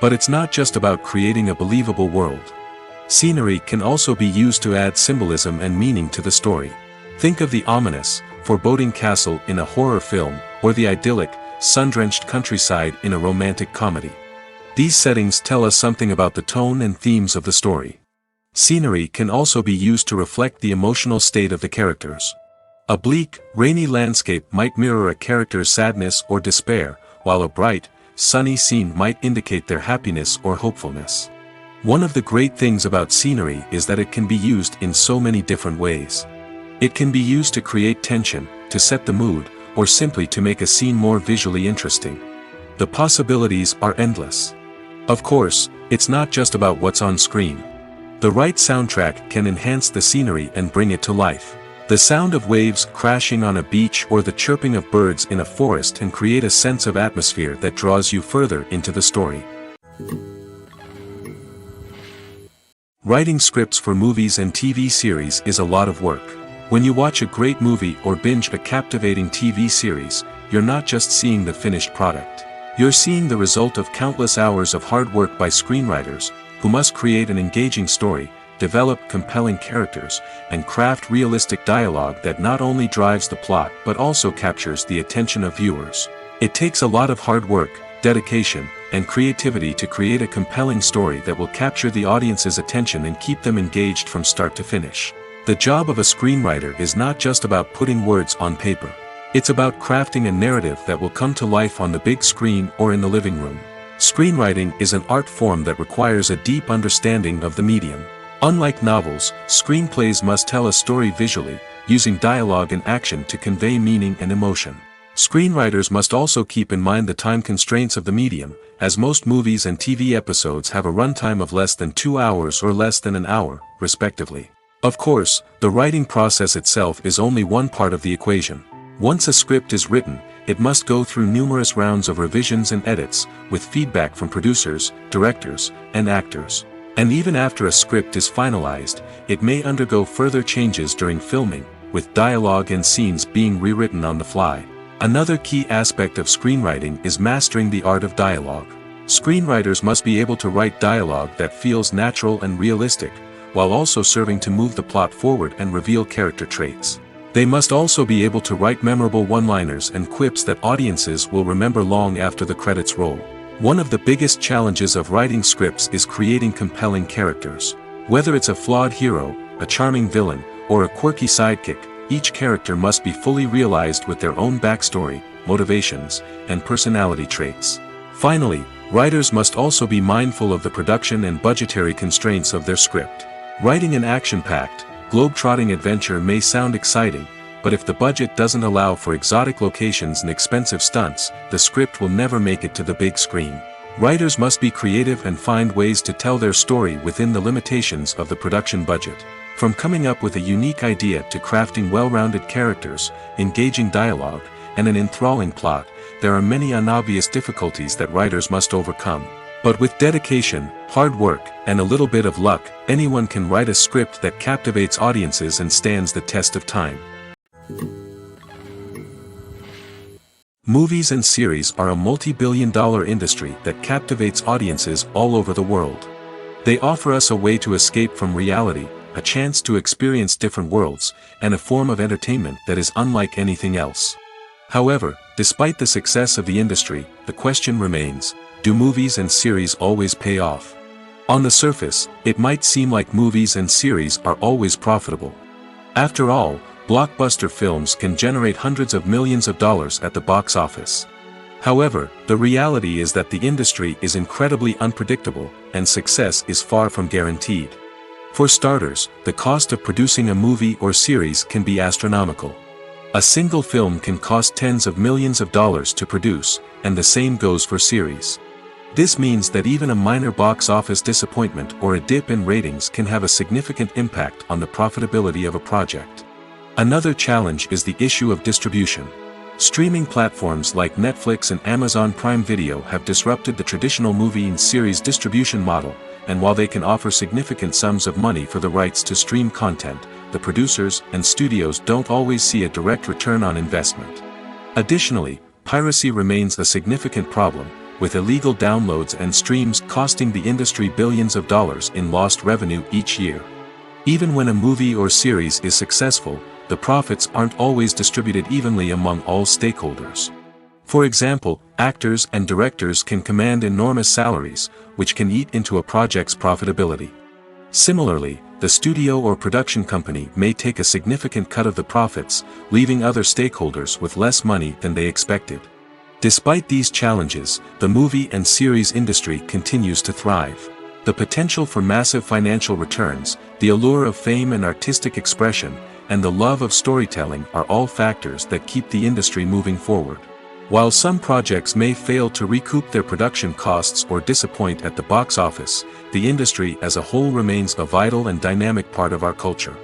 But it's not just about creating a believable world. Scenery can also be used to add symbolism and meaning to the story. Think of the ominous, foreboding castle in a horror film, or the idyllic, sun-drenched countryside in a romantic comedy. These settings tell us something about the tone and themes of the story. Scenery can also be used to reflect the emotional state of the characters. A bleak, rainy landscape might mirror a character's sadness or despair, while a bright, sunny scene might indicate their happiness or hopefulness. One of the great things about scenery is that it can be used in so many different ways. It can be used to create tension, to set the mood, or simply to make a scene more visually interesting. The possibilities are endless. Of course, it's not just about what's on screen. The right soundtrack can enhance the scenery and bring it to life. The sound of waves crashing on a beach or the chirping of birds in a forest can create a sense of atmosphere that draws you further into the story. Writing scripts for movies and TV series is a lot of work. When you watch a great movie or binge a captivating TV series, you're not just seeing the finished product. You're seeing the result of countless hours of hard work by screenwriters, who must create an engaging story, develop compelling characters, and craft realistic dialogue that not only drives the plot but also captures the attention of viewers. It takes a lot of hard work, dedication, and creativity to create a compelling story that will capture the audience's attention and keep them engaged from start to finish. The job of a screenwriter is not just about putting words on paper. It's about crafting a narrative that will come to life on the big screen or in the living room. Screenwriting is an art form that requires a deep understanding of the medium. Unlike novels, screenplays must tell a story visually, using dialogue and action to convey meaning and emotion. Screenwriters must also keep in mind the time constraints of the medium, as most movies and TV episodes have a runtime of less than 2 hours or less than an hour, respectively. Of course, the writing process itself is only one part of the equation. Once a script is written, it must go through numerous rounds of revisions and edits, with feedback from producers, directors, and actors. And even after a script is finalized, it may undergo further changes during filming, with dialogue and scenes being rewritten on the fly. Another key aspect of screenwriting is mastering the art of dialogue. Screenwriters must be able to write dialogue that feels natural and realistic, while also serving to move the plot forward and reveal character traits. They must also be able to write memorable one-liners and quips that audiences will remember long after the credits roll. One of the biggest challenges of writing scripts is creating compelling characters. Whether it's a flawed hero, a charming villain, or a quirky sidekick, each character must be fully realized with their own backstory, motivations, and personality traits. Finally, writers must also be mindful of the production and budgetary constraints of their script. Writing an action-packed, globe-trotting adventure may sound exciting, but if the budget doesn't allow for exotic locations and expensive stunts, the script will never make it to the big screen. Writers must be creative and find ways to tell their story within the limitations of the production budget. From coming up with a unique idea to crafting well-rounded characters, engaging dialogue, and an enthralling plot, there are many unobvious difficulties that writers must overcome. But with dedication, hard work, and a little bit of luck, anyone can write a script that captivates audiences and stands the test of time. Movies and series are a multi-billion-dollar industry that captivates audiences all over the world. They offer us a way to escape from reality, a chance to experience different worlds, and a form of entertainment that is unlike anything else. However, despite the success of the industry, the question remains, do movies and series always pay off? On the surface, it might seem like movies and series are always profitable. After all, blockbuster films can generate hundreds of millions of dollars at the box office. However, the reality is that the industry is incredibly unpredictable, and success is far from guaranteed. For starters, the cost of producing a movie or series can be astronomical. A single film can cost tens of millions of dollars to produce, and the same goes for series. This means that even a minor box office disappointment or a dip in ratings can have a significant impact on the profitability of a project. Another challenge is the issue of distribution. Streaming platforms like Netflix and Amazon Prime Video have disrupted the traditional movie and series distribution model, and while they can offer significant sums of money for the rights to stream content, the producers and studios don't always see a direct return on investment. Additionally, piracy remains a significant problem, with illegal downloads and streams costing the industry billions of dollars in lost revenue each year. Even when a movie or series is successful, the profits aren't always distributed evenly among all stakeholders. For example, actors and directors can command enormous salaries, which can eat into a project's profitability. Similarly, the studio or production company may take a significant cut of the profits, leaving other stakeholders with less money than they expected. Despite these challenges, the movie and series industry continues to thrive. The potential for massive financial returns, the allure of fame and artistic expression, and the love of storytelling are all factors that keep the industry moving forward. While some projects may fail to recoup their production costs or disappoint at the box office, the industry as a whole remains a vital and dynamic part of our culture.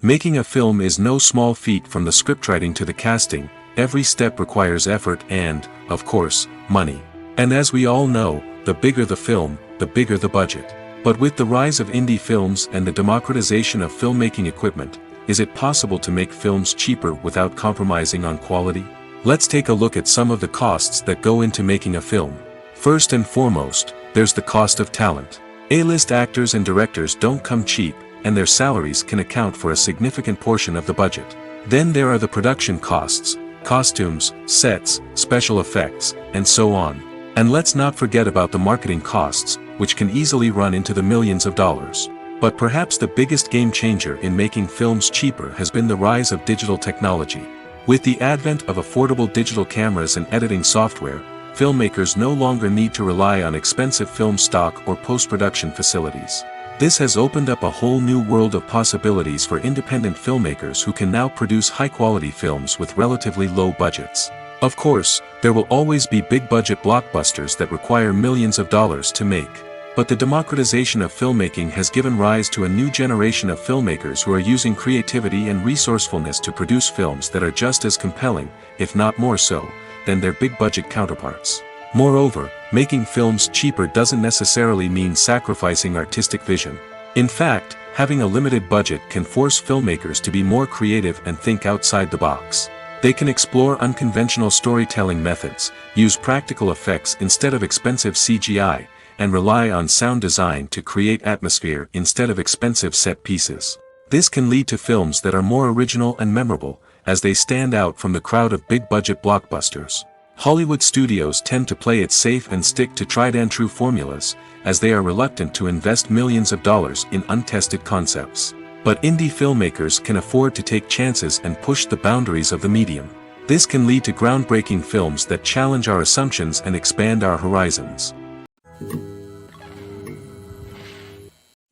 Making a film is no small feat. From the scriptwriting to the casting, every step requires effort and, of course, money. And as we all know, the bigger the film, the bigger the budget. But with the rise of indie films and the democratization of filmmaking equipment, is it possible to make films cheaper without compromising on quality? Let's take a look at some of the costs that go into making a film. First and foremost, there's the cost of talent. A-list actors and directors don't come cheap, and their salaries can account for a significant portion of the budget. Then there are the production costs, costumes, sets, special effects, and so on. And let's not forget about the marketing costs, which can easily run into the millions of dollars. But perhaps the biggest game changer in making films cheaper has been the rise of digital technology. With the advent of affordable digital cameras and editing software, filmmakers no longer need to rely on expensive film stock or post-production facilities. This has opened up a whole new world of possibilities for independent filmmakers who can now produce high-quality films with relatively low budgets. Of course, there will always be big-budget blockbusters that require millions of dollars to make. But the democratization of filmmaking has given rise to a new generation of filmmakers who are using creativity and resourcefulness to produce films that are just as compelling, if not more so, than their big-budget counterparts. Moreover, making films cheaper doesn't necessarily mean sacrificing artistic vision. In fact, having a limited budget can force filmmakers to be more creative and think outside the box. They can explore unconventional storytelling methods, use practical effects instead of expensive CGI, and rely on sound design to create atmosphere instead of expensive set pieces. This can lead to films that are more original and memorable, as they stand out from the crowd of big-budget blockbusters. Hollywood studios tend to play it safe and stick to tried-and-true formulas, as they are reluctant to invest millions of dollars in untested concepts. But indie filmmakers can afford to take chances and push the boundaries of the medium. This can lead to groundbreaking films that challenge our assumptions and expand our horizons.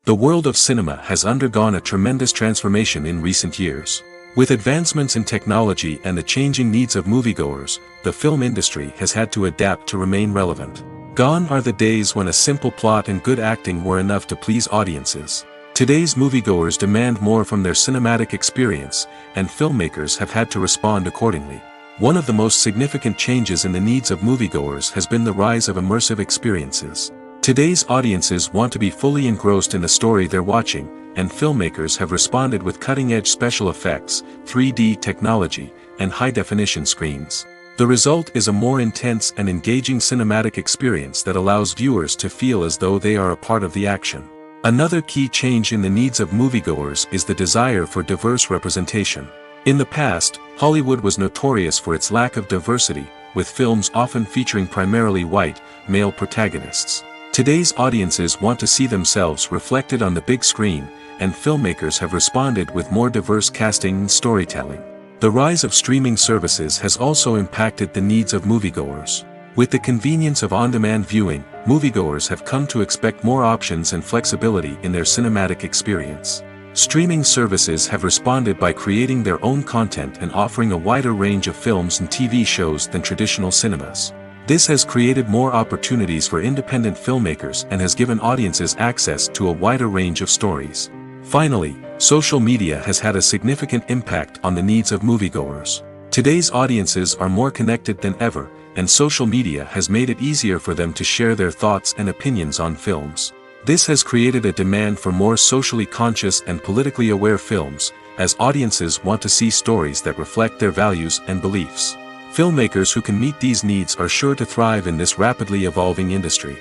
The world of cinema has undergone a tremendous transformation in recent years. With advancements in technology and the changing needs of moviegoers, the film industry has had to adapt to remain relevant. Gone are the days when a simple plot and good acting were enough to please audiences. Today's moviegoers demand more from their cinematic experience, and filmmakers have had to respond accordingly. One of the most significant changes in the needs of moviegoers has been the rise of immersive experiences. Today's audiences want to be fully engrossed in the story they're watching, and filmmakers have responded with cutting-edge special effects, 3D technology, and high-definition screens. The result is a more intense and engaging cinematic experience that allows viewers to feel as though they are a part of the action. Another key change in the needs of moviegoers is the desire for diverse representation. In the past, Hollywood was notorious for its lack of diversity, with films often featuring primarily white, male protagonists. Today's audiences want to see themselves reflected on the big screen, and filmmakers have responded with more diverse casting and storytelling. The rise of streaming services has also impacted the needs of moviegoers. With the convenience of on-demand viewing, moviegoers have come to expect more options and flexibility in their cinematic experience. Streaming services have responded by creating their own content and offering a wider range of films and TV shows than traditional cinemas. This has created more opportunities for independent filmmakers and has given audiences access to a wider range of stories. Finally, social media has had a significant impact on the needs of moviegoers. Today's audiences are more connected than ever, and social media has made it easier for them to share their thoughts and opinions on films. This has created a demand for more socially conscious and politically aware films, as audiences want to see stories that reflect their values and beliefs. Filmmakers who can meet these needs are sure to thrive in this rapidly evolving industry.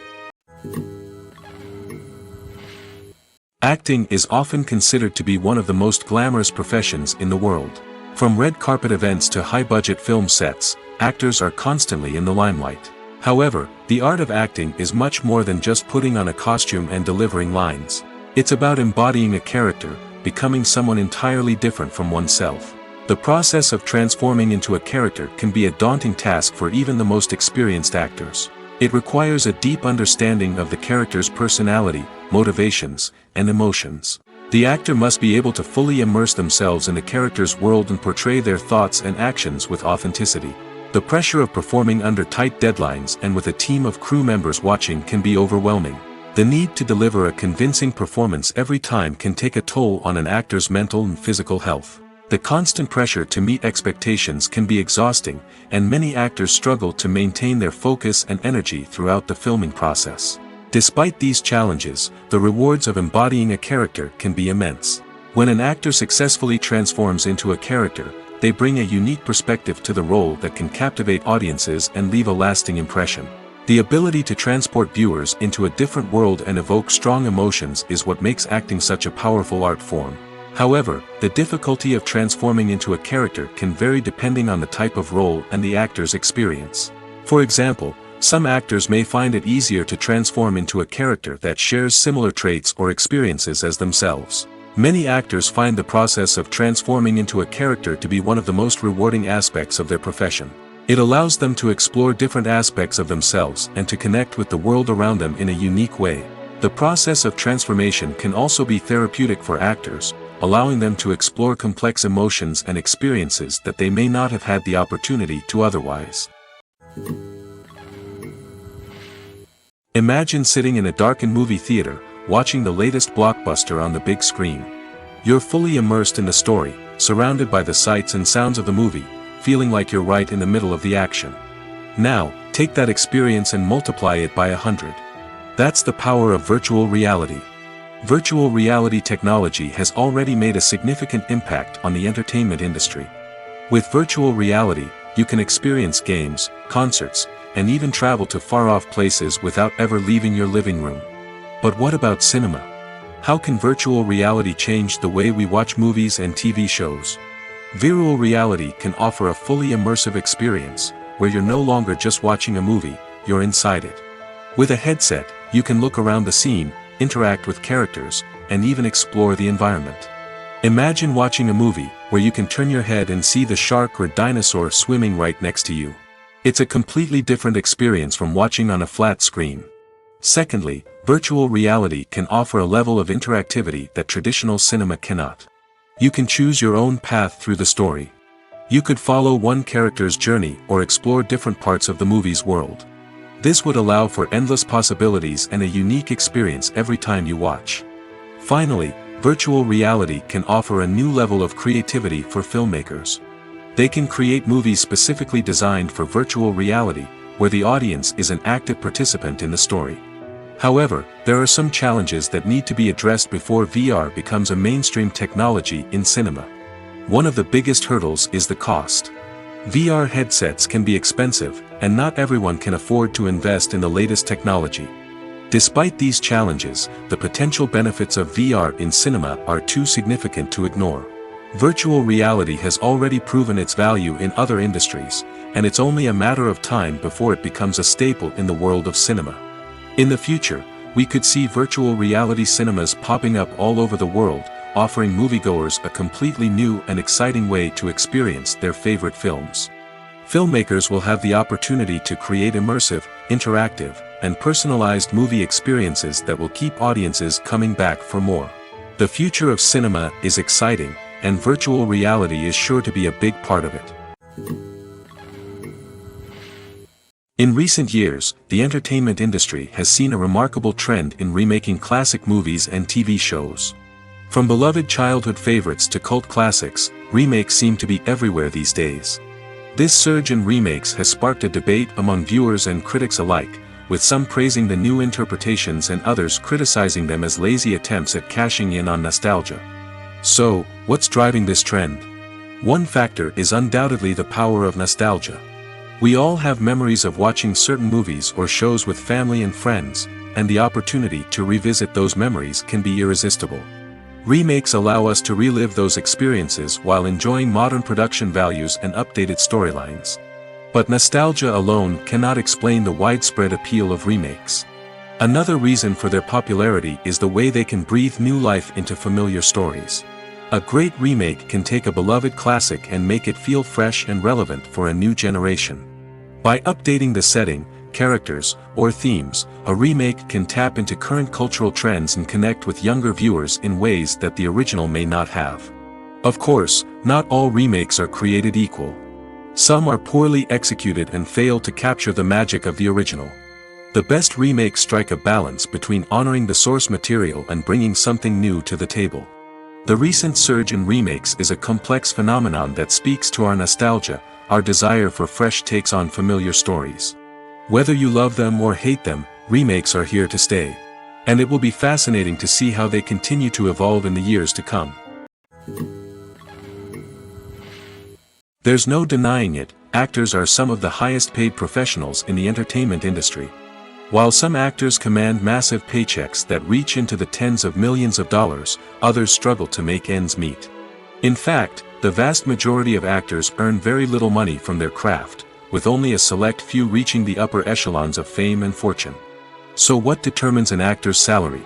Acting is often considered to be one of the most glamorous professions in the world. From red carpet events to high-budget film sets, actors are constantly in the limelight. However, the art of acting is much more than just putting on a costume and delivering lines. It's about embodying a character, becoming someone entirely different from oneself. The process of transforming into a character can be a daunting task for even the most experienced actors. It requires a deep understanding of the character's personality, motivations, and emotions. The actor must be able to fully immerse themselves in the character's world and portray their thoughts and actions with authenticity. The pressure of performing under tight deadlines and with a team of crew members watching can be overwhelming. The need to deliver a convincing performance every time can take a toll on an actor's mental and physical health. The constant pressure to meet expectations can be exhausting, and many actors struggle to maintain their focus and energy throughout the filming process. Despite these challenges, the rewards of embodying a character can be immense. When an actor successfully transforms into a character, they bring a unique perspective to the role that can captivate audiences and leave a lasting impression. The ability to transport viewers into a different world and evoke strong emotions is what makes acting such a powerful art form. However, the difficulty of transforming into a character can vary depending on the type of role and the actor's experience. For example, some actors may find it easier to transform into a character that shares similar traits or experiences as themselves. Many actors find the process of transforming into a character to be one of the most rewarding aspects of their profession. It allows them to explore different aspects of themselves and to connect with the world around them in a unique way. The process of transformation can also be therapeutic for actors, allowing them to explore complex emotions and experiences that they may not have had the opportunity to otherwise. Imagine sitting in a darkened movie theater, watching the latest blockbuster on the big screen. You're fully immersed in the story, surrounded by the sights and sounds of the movie, feeling like you're right in the middle of the action. Now, take that experience and multiply it by 100. That's the power of virtual reality. Virtual reality technology has already made a significant impact on the entertainment industry. With virtual reality, you can experience games, concerts, and even travel to far-off places without ever leaving your living room. But what about cinema? How can virtual reality change the way we watch movies and TV shows? Virtual reality can offer a fully immersive experience, where you're no longer just watching a movie, you're inside it. With a headset, you can look around the scene, interact with characters, and even explore the environment. Imagine watching a movie where you can turn your head and see the shark or dinosaur swimming right next to you. It's a completely different experience from watching on a flat screen. Secondly, virtual reality can offer a level of interactivity that traditional cinema cannot. You can choose your own path through the story. You could follow one character's journey or explore different parts of the movie's world. This would allow for endless possibilities and a unique experience every time you watch. Finally, virtual reality can offer a new level of creativity for filmmakers. They can create movies specifically designed for virtual reality, where the audience is an active participant in the story. However, there are some challenges that need to be addressed before VR becomes a mainstream technology in cinema. One of the biggest hurdles is the cost. VR headsets can be expensive, and not everyone can afford to invest in the latest technology. Despite these challenges, the potential benefits of VR in cinema are too significant to ignore. Virtual reality has already proven its value in other industries, and it's only a matter of time before it becomes a staple in the world of cinema. In the future, we could see virtual reality cinemas popping up all over the world, offering moviegoers a completely new and exciting way to experience their favorite films. Filmmakers will have the opportunity to create immersive, interactive, and personalized movie experiences that will keep audiences coming back for more. The future of cinema is exciting, and virtual reality is sure to be a big part of it. In recent years, the entertainment industry has seen a remarkable trend in remaking classic movies and TV shows. From beloved childhood favorites to cult classics, remakes seem to be everywhere these days. This surge in remakes has sparked a debate among viewers and critics alike, with some praising the new interpretations and others criticizing them as lazy attempts at cashing in on nostalgia. So, what's driving this trend? One factor is undoubtedly the power of nostalgia. We all have memories of watching certain movies or shows with family and friends, and the opportunity to revisit those memories can be irresistible. Remakes allow us to relive those experiences while enjoying modern production values and updated storylines. But nostalgia alone cannot explain the widespread appeal of remakes. Another reason for their popularity is the way they can breathe new life into familiar stories. A great remake can take a beloved classic and make it feel fresh and relevant for a new generation. By updating the setting, characters, or themes, a remake can tap into current cultural trends and connect with younger viewers in ways that the original may not have. Of course, not all remakes are created equal. Some are poorly executed and fail to capture the magic of the original. The best remakes strike a balance between honoring the source material and bringing something new to the table. The recent surge in remakes is a complex phenomenon that speaks to our nostalgia, our desire for fresh takes on familiar stories. Whether you love them or hate them, remakes are here to stay. And it will be fascinating to see how they continue to evolve in the years to come. There's no denying it, actors are some of the highest paid professionals in the entertainment industry. While some actors command massive paychecks that reach into the tens of millions of dollars, others struggle to make ends meet. In fact, the vast majority of actors earn very little money from their craft, with only a select few reaching the upper echelons of fame and fortune. So what determines an actor's salary?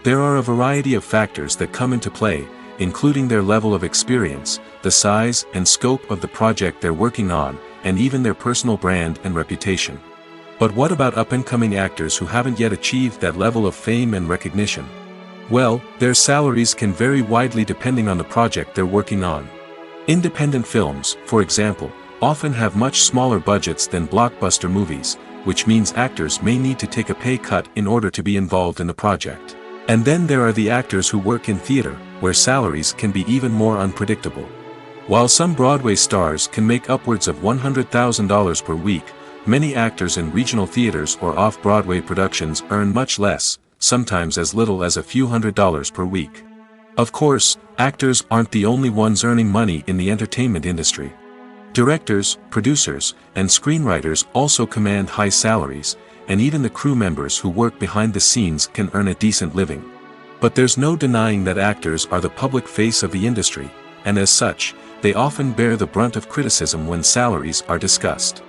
There are a variety of factors that come into play, including their level of experience, the size and scope of the project they're working on, and even their personal brand and reputation. But what about up-and-coming actors who haven't yet achieved that level of fame and recognition? Well, their salaries can vary widely depending on the project they're working on. Independent films, for example, often have much smaller budgets than blockbuster movies, which means actors may need to take a pay cut in order to be involved in the project. And then there are the actors who work in theater, where salaries can be even more unpredictable. While some Broadway stars can make upwards of $100,000 per week, many actors in regional theaters or off-Broadway productions earn much less, sometimes as little as a few $100s per week. Of course, actors aren't the only ones earning money in the entertainment industry. Directors, producers, and screenwriters also command high salaries, and even the crew members who work behind the scenes can earn a decent living. But there's no denying that actors are the public face of the industry, and as such, they often bear the brunt of criticism when salaries are discussed.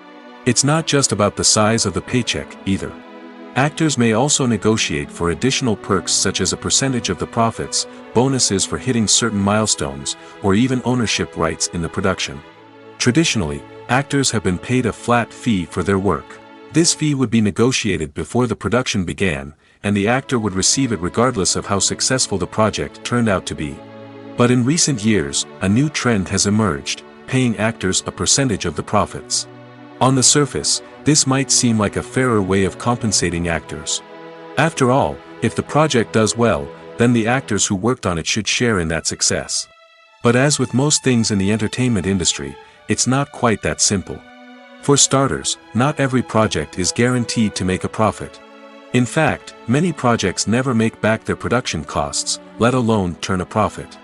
It's not just about the size of the paycheck, either. Actors may also negotiate for additional perks such as a percentage of the profits, bonuses for hitting certain milestones, or even ownership rights in the production. Traditionally, actors have been paid a flat fee for their work. This fee would be negotiated before the production began, and the actor would receive it regardless of how successful the project turned out to be. But in recent years, a new trend has emerged, paying actors a percentage of the profits. On the surface, this might seem like a fairer way of compensating actors. After all, if the project does well, then the actors who worked on it should share in that success. But as with most things in the entertainment industry, it's not quite that simple. For starters, not every project is guaranteed to make a profit. In fact, many projects never make back their production costs, let alone turn a profit.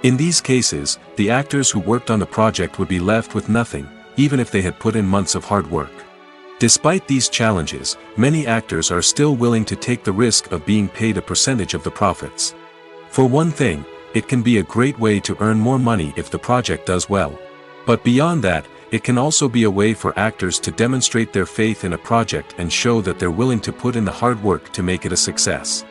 In these cases, the actors who worked on the project would be left with nothing, even if they had put in months of hard work. Despite these challenges, many actors are still willing to take the risk of being paid a percentage of the profits. For one thing, it can be a great way to earn more money if the project does well. But beyond that, it can also be a way for actors to demonstrate their faith in a project and show that they're willing to put in the hard work to make it a success.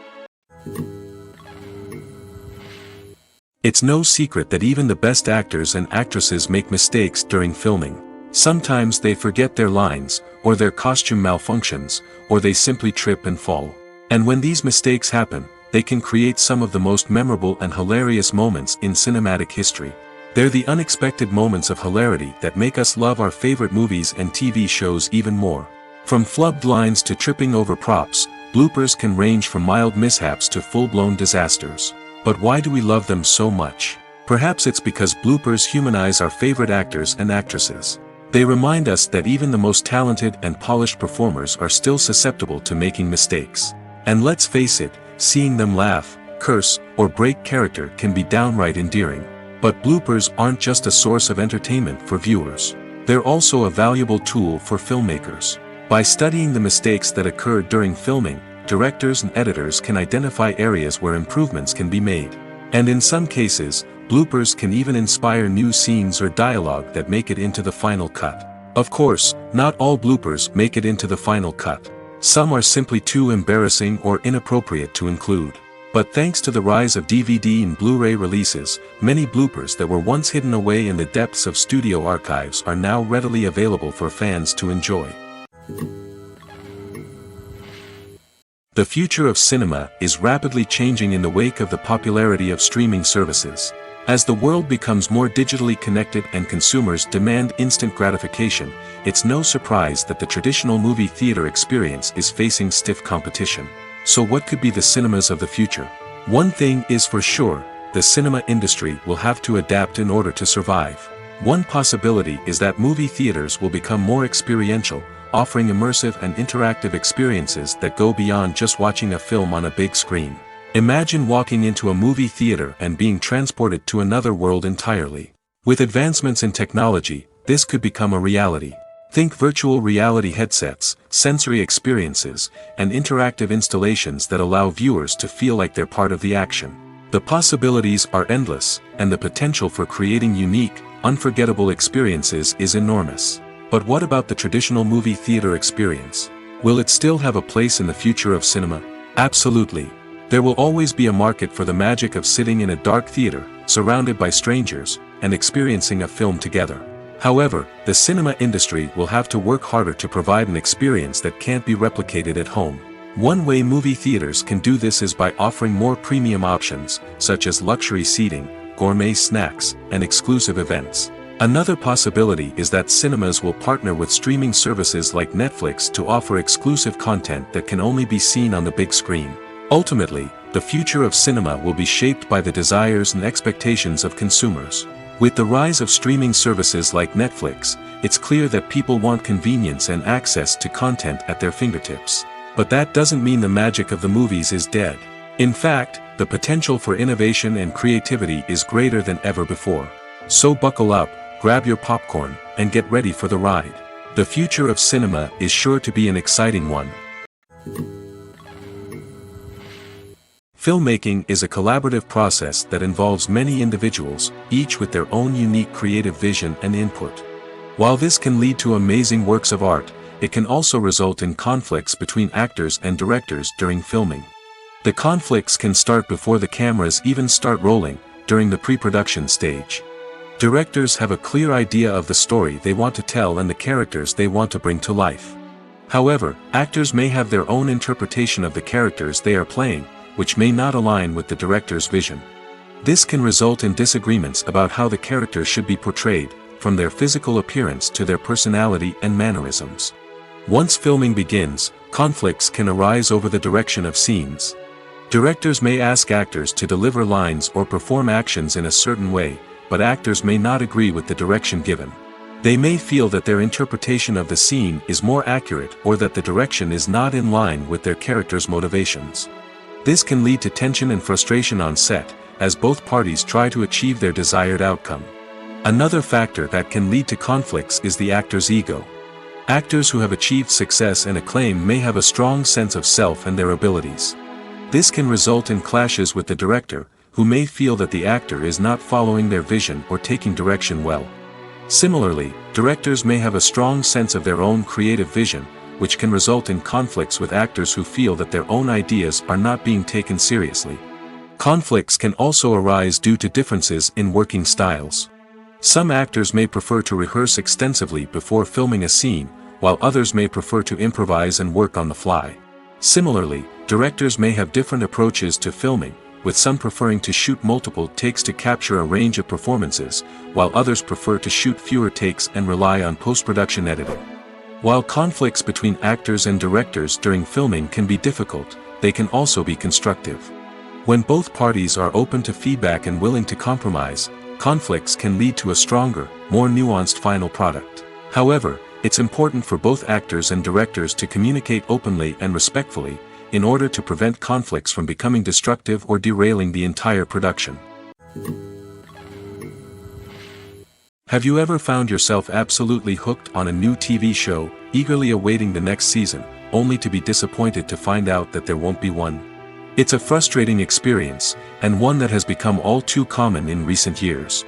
It's no secret that even the best actors and actresses make mistakes during filming. Sometimes they forget their lines, or their costume malfunctions, or they simply trip and fall. And when these mistakes happen, they can create some of the most memorable and hilarious moments in cinematic history. They're the unexpected moments of hilarity that make us love our favorite movies and TV shows even more. From flubbed lines to tripping over props, bloopers can range from mild mishaps to full-blown disasters. But why do we love them so much? Perhaps it's because bloopers humanize our favorite actors and actresses. They remind us that even the most talented and polished performers are still susceptible to making mistakes. And let's face it, seeing them laugh, curse, or break character can be downright endearing. But bloopers aren't just a source of entertainment for viewers. They're also a valuable tool for filmmakers. By studying the mistakes that occurred during filming, directors and editors can identify areas where improvements can be made. And in some cases, bloopers can even inspire new scenes or dialogue that make it into the final cut. Of course, not all bloopers make it into the final cut. Some are simply too embarrassing or inappropriate to include. But thanks to the rise of DVD and Blu-ray releases, many bloopers that were once hidden away in the depths of studio archives are now readily available for fans to enjoy. The future of cinema is rapidly changing in the wake of the popularity of streaming services. As the world becomes more digitally connected and consumers demand instant gratification, it's no surprise that the traditional movie theater experience is facing stiff competition. So what could be the cinemas of the future? One thing is for sure, the cinema industry will have to adapt in order to survive. One possibility is that movie theaters will become more experiential, offering immersive and interactive experiences that go beyond just watching a film on a big screen. Imagine walking into a movie theater and being transported to another world entirely. With advancements in technology, this could become a reality. Think virtual reality headsets, sensory experiences, and interactive installations that allow viewers to feel like they're part of the action. The possibilities are endless, and the potential for creating unique, unforgettable experiences is enormous. But what about the traditional movie theater experience? Will it still have a place in the future of cinema? Absolutely. There will always be a market for the magic of sitting in a dark theater, surrounded by strangers, and experiencing a film together. However, the cinema industry will have to work harder to provide an experience that can't be replicated at home. One way movie theaters can do this is by offering more premium options, such as luxury seating, gourmet snacks, and exclusive events. Another possibility is that cinemas will partner with streaming services like Netflix to offer exclusive content that can only be seen on the big screen. Ultimately, the future of cinema will be shaped by the desires and expectations of consumers. With the rise of streaming services like Netflix, it's clear that people want convenience and access to content at their fingertips. But that doesn't mean the magic of the movies is dead. In fact, the potential for innovation and creativity is greater than ever before. So buckle up, grab your popcorn, and get ready for the ride. The future of cinema is sure to be an exciting one. Filmmaking is a collaborative process that involves many individuals, each with their own unique creative vision and input. While this can lead to amazing works of art, it can also result in conflicts between actors and directors during filming. The conflicts can start before the cameras even start rolling, during the pre-production stage. Directors have a clear idea of the story they want to tell and the characters they want to bring to life. However, actors may have their own interpretation of the characters they are playing, which may not align with the director's vision. This can result in disagreements about how the characters should be portrayed, from their physical appearance to their personality and mannerisms. Once filming begins, conflicts can arise over the direction of scenes. Directors may ask actors to deliver lines or perform actions in a certain way, but actors may not agree with the direction given. They may feel that their interpretation of the scene is more accurate or that the direction is not in line with their character's motivations. This can lead to tension and frustration on set, as both parties try to achieve their desired outcome. Another factor that can lead to conflicts is the actor's ego. Actors who have achieved success and acclaim may have a strong sense of self and their abilities. This can result in clashes with the director, who may feel that the actor is not following their vision or taking direction well. Similarly, directors may have a strong sense of their own creative vision, which can result in conflicts with actors who feel that their own ideas are not being taken seriously. Conflicts can also arise due to differences in working styles. Some actors may prefer to rehearse extensively before filming a scene, while others may prefer to improvise and work on the fly. Similarly, directors may have different approaches to filming, with some preferring to shoot multiple takes to capture a range of performances, while others prefer to shoot fewer takes and rely on post-production editing. While conflicts between actors and directors during filming can be difficult, they can also be constructive. When both parties are open to feedback and willing to compromise, conflicts can lead to a stronger, more nuanced final product. However, it's important for both actors and directors to communicate openly and respectfully, in order to prevent conflicts from becoming destructive or derailing the entire production. Have you ever found yourself absolutely hooked on a new TV show, eagerly awaiting the next season, only to be disappointed to find out that there won't be one? It's a frustrating experience, and one that has become all too common in recent years.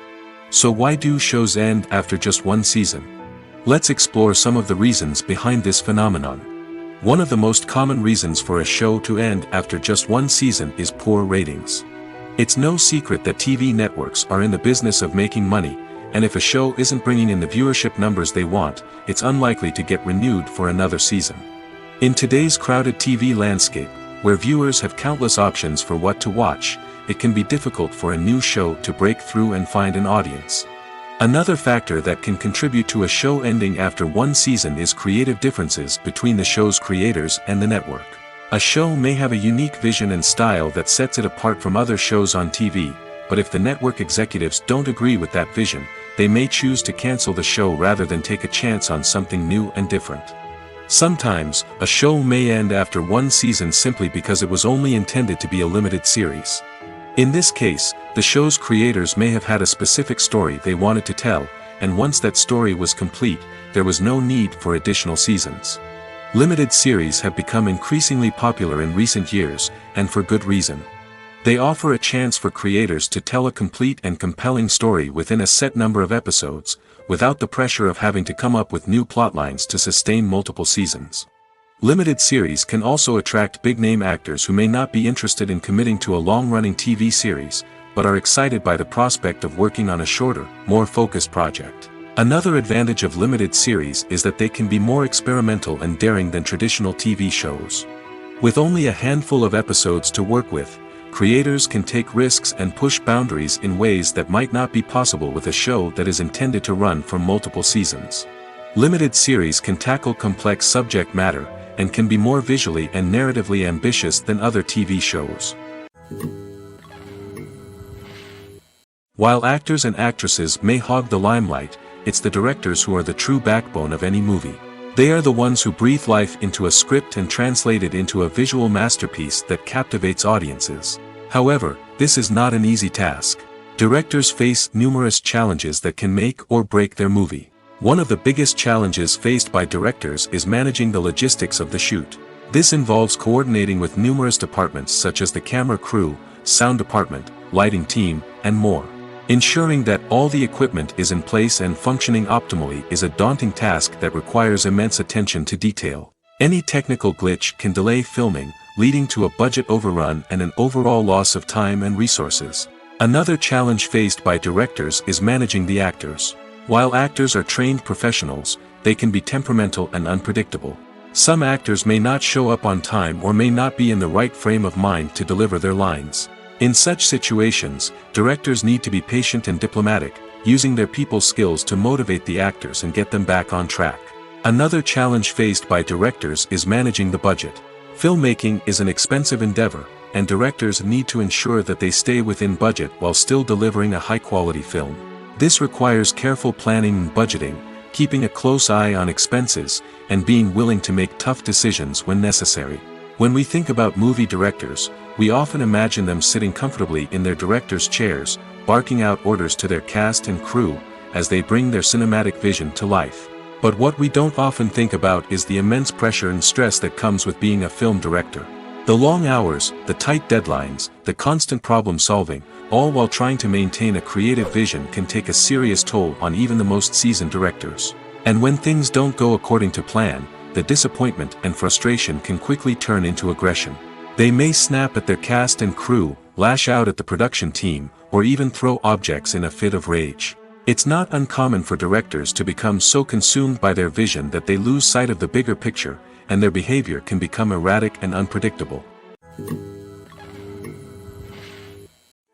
So why do shows end after just one season? Let's explore some of the reasons behind this phenomenon. One of the most common reasons for a show to end after just one season is poor ratings. It's no secret that TV networks are in the business of making money, and if a show isn't bringing in the viewership numbers they want, it's unlikely to get renewed for another season. In today's crowded TV landscape, where viewers have countless options for what to watch, it can be difficult for a new show to break through and find an audience. Another factor that can contribute to a show ending after one season is creative differences between the show's creators and the network. A show may have a unique vision and style that sets it apart from other shows on TV, but if the network executives don't agree with that vision, they may choose to cancel the show rather than take a chance on something new and different. Sometimes, a show may end after one season simply because it was only intended to be a limited series. In this case, the show's creators may have had a specific story they wanted to tell, and once that story was complete, there was no need for additional seasons. Limited series have become increasingly popular in recent years, and for good reason. They offer a chance for creators to tell a complete and compelling story within a set number of episodes, without the pressure of having to come up with new plotlines to sustain multiple seasons. Limited series can also attract big-name actors who may not be interested in committing to a long-running TV series, but are excited by the prospect of working on a shorter, more focused project. Another advantage of limited series is that they can be more experimental and daring than traditional TV shows. With only a handful of episodes to work with, creators can take risks and push boundaries in ways that might not be possible with a show that is intended to run for multiple seasons. Limited series can tackle complex subject matter, and can be more visually and narratively ambitious than other TV shows. While actors and actresses may hog the limelight, it's the directors who are the true backbone of any movie. They are the ones who breathe life into a script and translate it into a visual masterpiece that captivates audiences. However, this is not an easy task. Directors face numerous challenges that can make or break their movie. One of the biggest challenges faced by directors is managing the logistics of the shoot. This involves coordinating with numerous departments such as the camera crew, sound department, lighting team, and more. Ensuring that all the equipment is in place and functioning optimally is a daunting task that requires immense attention to detail. Any technical glitch can delay filming, leading to a budget overrun and an overall loss of time and resources. Another challenge faced by directors is managing the actors. While actors are trained professionals, they can be temperamental and unpredictable. Some actors may not show up on time or may not be in the right frame of mind to deliver their lines. In such situations, directors need to be patient and diplomatic, using their people skills to motivate the actors and get them back on track. Another challenge faced by directors is managing the budget. Filmmaking is an expensive endeavor, and directors need to ensure that they stay within budget while still delivering a high-quality film. This requires careful planning and budgeting, keeping a close eye on expenses, and being willing to make tough decisions when necessary. When we think about movie directors, we often imagine them sitting comfortably in their director's chairs, barking out orders to their cast and crew, as they bring their cinematic vision to life. But what we don't often think about is the immense pressure and stress that comes with being a film director. The long hours, the tight deadlines, the constant problem solving, all while trying to maintain a creative vision can take a serious toll on even the most seasoned directors. And when things don't go according to plan, the disappointment and frustration can quickly turn into aggression. They may snap at their cast and crew, lash out at the production team, or even throw objects in a fit of rage. It's not uncommon for directors to become so consumed by their vision that they lose sight of the bigger picture, and their behavior can become erratic and unpredictable.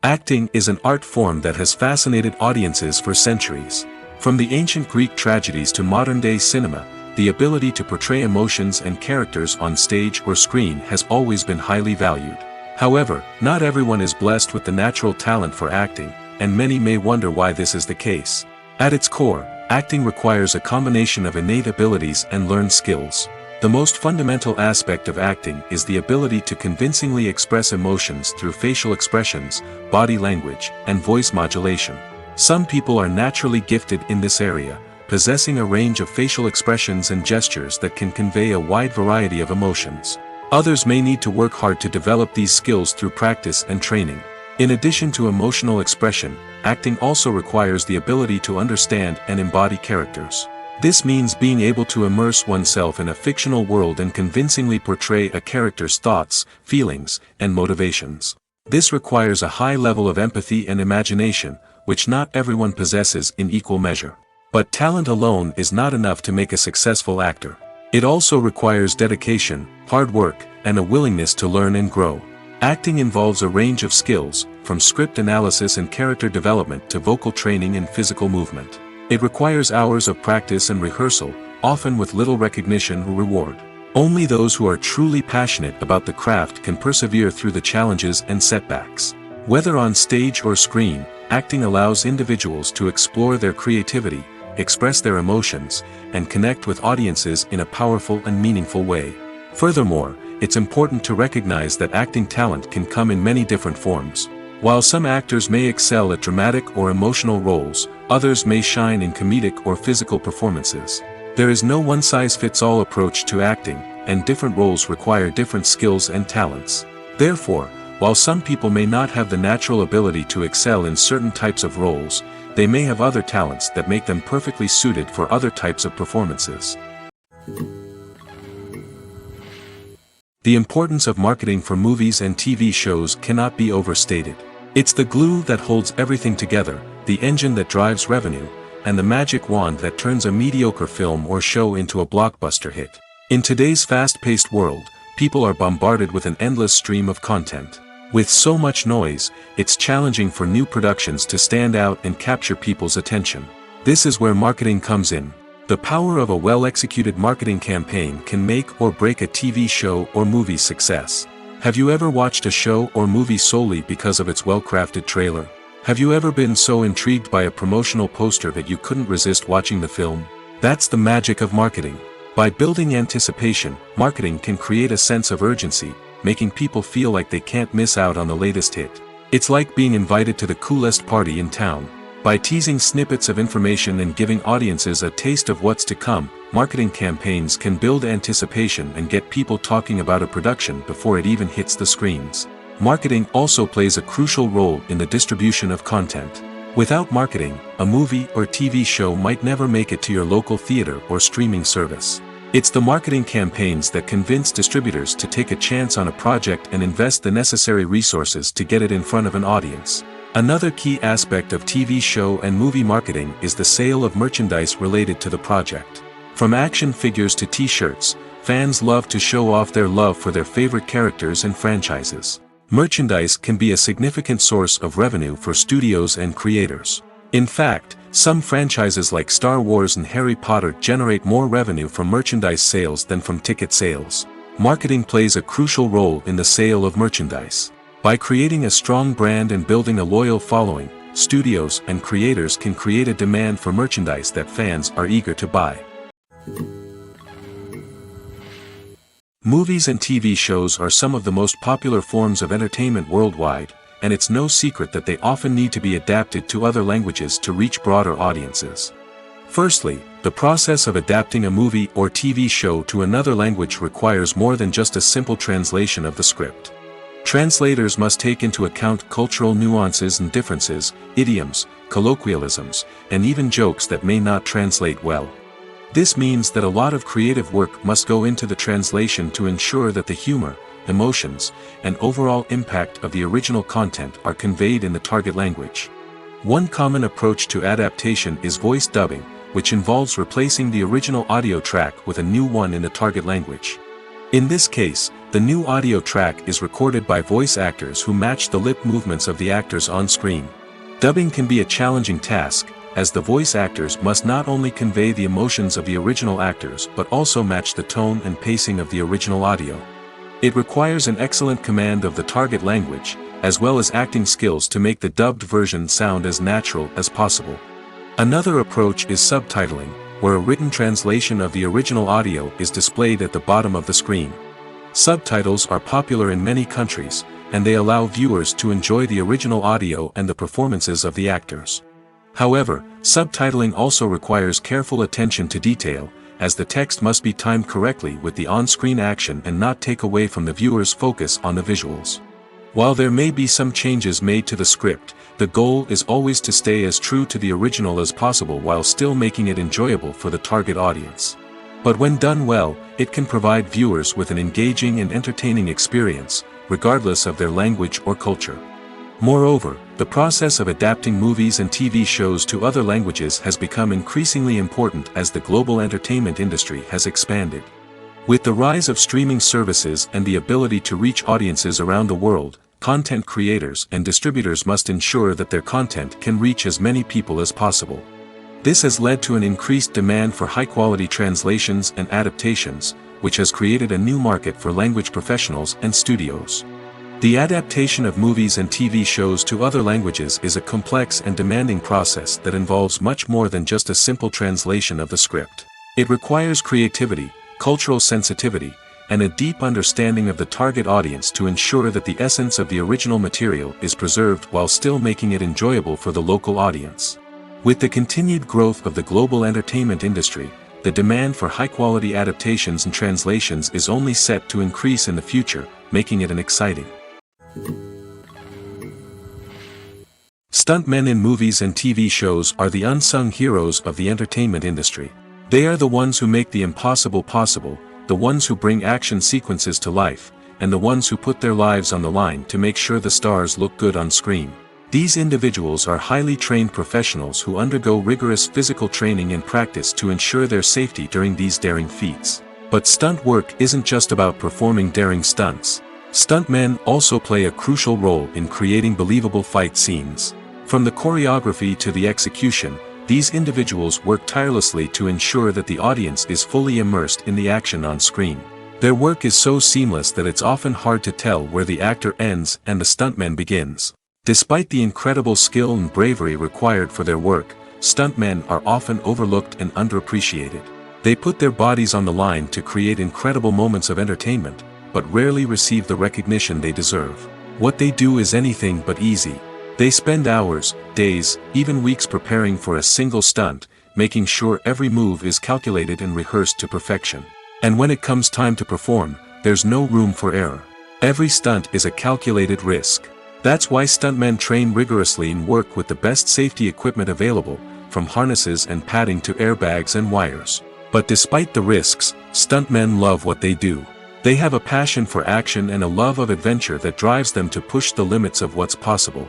Acting is an art form that has fascinated audiences for centuries. From the ancient Greek tragedies to modern-day cinema, the ability to portray emotions and characters on stage or screen has always been highly valued. However, not everyone is blessed with the natural talent for acting, and many may wonder why this is the case. At its core, acting requires a combination of innate abilities and learned skills. The most fundamental aspect of acting is the ability to convincingly express emotions through facial expressions, body language, and voice modulation. Some people are naturally gifted in this area, possessing a range of facial expressions and gestures that can convey a wide variety of emotions. Others may need to work hard to develop these skills through practice and training. In addition to emotional expression, acting also requires the ability to understand and embody characters. This means being able to immerse oneself in a fictional world and convincingly portray a character's thoughts, feelings, and motivations. This requires a high level of empathy and imagination, which not everyone possesses in equal measure. But talent alone is not enough to make a successful actor. It also requires dedication, hard work, and a willingness to learn and grow. Acting involves a range of skills, from script analysis and character development to vocal training and physical movement. It requires hours of practice and rehearsal, often with little recognition or reward. Only those who are truly passionate about the craft can persevere through the challenges and setbacks. Whether on stage or screen, acting allows individuals to explore their creativity, express their emotions, and connect with audiences in a powerful and meaningful way. Furthermore, it's important to recognize that acting talent can come in many different forms. While some actors may excel at dramatic or emotional roles, others may shine in comedic or physical performances. There is no one-size-fits-all approach to acting, and different roles require different skills and talents. Therefore, while some people may not have the natural ability to excel in certain types of roles, they may have other talents that make them perfectly suited for other types of performances. The importance of marketing for movies and TV shows cannot be overstated. It's the glue that holds everything together, the engine that drives revenue, and the magic wand that turns a mediocre film or show into a blockbuster hit. In today's fast-paced world, people are bombarded with an endless stream of content. With so much noise, it's challenging for new productions to stand out and capture people's attention. This is where marketing comes in. The power of a well-executed marketing campaign can make or break a TV show or movie's success. Have you ever watched a show or movie solely because of its well-crafted trailer? Have you ever been so intrigued by a promotional poster that you couldn't resist watching the film? That's the magic of marketing. By building anticipation, marketing can create a sense of urgency, making people feel like they can't miss out on the latest hit. It's like being invited to the coolest party in town. By teasing snippets of information and giving audiences a taste of what's to come, marketing campaigns can build anticipation and get people talking about a production before it even hits the screens. Marketing also plays a crucial role in the distribution of content. Without marketing, a movie or TV show might never make it to your local theater or streaming service. It's the marketing campaigns that convince distributors to take a chance on a project and invest the necessary resources to get it in front of an audience. Another key aspect of TV show and movie marketing is the sale of merchandise related to the project. From action figures to t-shirts, fans love to show off their love for their favorite characters and franchises. Merchandise can be a significant source of revenue for studios and creators. In fact, some franchises like Star Wars and Harry Potter generate more revenue from merchandise sales than from ticket sales. Marketing plays a crucial role in the sale of merchandise. By creating a strong brand and building a loyal following, studios and creators can create a demand for merchandise that fans are eager to buy. Movies and TV shows are some of the most popular forms of entertainment worldwide, and it's no secret that they often need to be adapted to other languages to reach broader audiences. Firstly, the process of adapting a movie or TV show to another language requires more than just a simple translation of the script. Translators must take into account cultural nuances and differences, idioms, colloquialisms, and even jokes that may not translate well. This means that a lot of creative work must go into the translation to ensure that the humor, emotions, and overall impact of the original content are conveyed in the target language. One common approach to adaptation is voice dubbing, which involves replacing the original audio track with a new one in the target language. In this case, the new audio track is recorded by voice actors who match the lip movements of the actors on screen. Dubbing can be a challenging task, as the voice actors must not only convey the emotions of the original actors but also match the tone and pacing of the original audio. It requires an excellent command of the target language, as well as acting skills to make the dubbed version sound as natural as possible. Another approach is subtitling, where a written translation of the original audio is displayed at the bottom of the screen. Subtitles are popular in many countries, and they allow viewers to enjoy the original audio and the performances of the actors. However, subtitling also requires careful attention to detail, as the text must be timed correctly with the on-screen action and not take away from the viewer's focus on the visuals. While there may be some changes made to the script, the goal is always to stay as true to the original as possible while still making it enjoyable for the target audience. But when done well, it can provide viewers with an engaging and entertaining experience, regardless of their language or culture. Moreover, the process of adapting movies and TV shows to other languages has become increasingly important as the global entertainment industry has expanded. With the rise of streaming services and the ability to reach audiences around the world, content creators and distributors must ensure that their content can reach as many people as possible. This has led to an increased demand for high-quality translations and adaptations, which has created a new market for language professionals and studios. The adaptation of movies and TV shows to other languages is a complex and demanding process that involves much more than just a simple translation of the script. It requires creativity, cultural sensitivity, and a deep understanding of the target audience to ensure that the essence of the original material is preserved while still making it enjoyable for the local audience. With the continued growth of the global entertainment industry, the demand for high-quality adaptations and translations is only set to increase in the future, making it an exciting. Stuntmen in movies and TV shows are the unsung heroes of the entertainment industry. They are the ones who make the impossible possible, the ones who bring action sequences to life, and the ones who put their lives on the line to make sure the stars look good on screen. These individuals are highly trained professionals who undergo rigorous physical training and practice to ensure their safety during these daring feats. But stunt work isn't just about performing daring stunts. Stuntmen also play a crucial role in creating believable fight scenes. From the choreography to the execution, these individuals work tirelessly to ensure that the audience is fully immersed in the action on screen. Their work is so seamless that it's often hard to tell where the actor ends and the stuntman begins. Despite the incredible skill and bravery required for their work, stuntmen are often overlooked and underappreciated. They put their bodies on the line to create incredible moments of entertainment, but rarely receive the recognition they deserve. What they do is anything but easy. They spend hours, days, even weeks preparing for a single stunt, making sure every move is calculated and rehearsed to perfection. And when it comes time to perform, there's no room for error. Every stunt is a calculated risk. That's why stuntmen train rigorously and work with the best safety equipment available, from harnesses and padding to airbags and wires. But despite the risks, stuntmen love what they do. They have a passion for action and a love of adventure that drives them to push the limits of what's possible.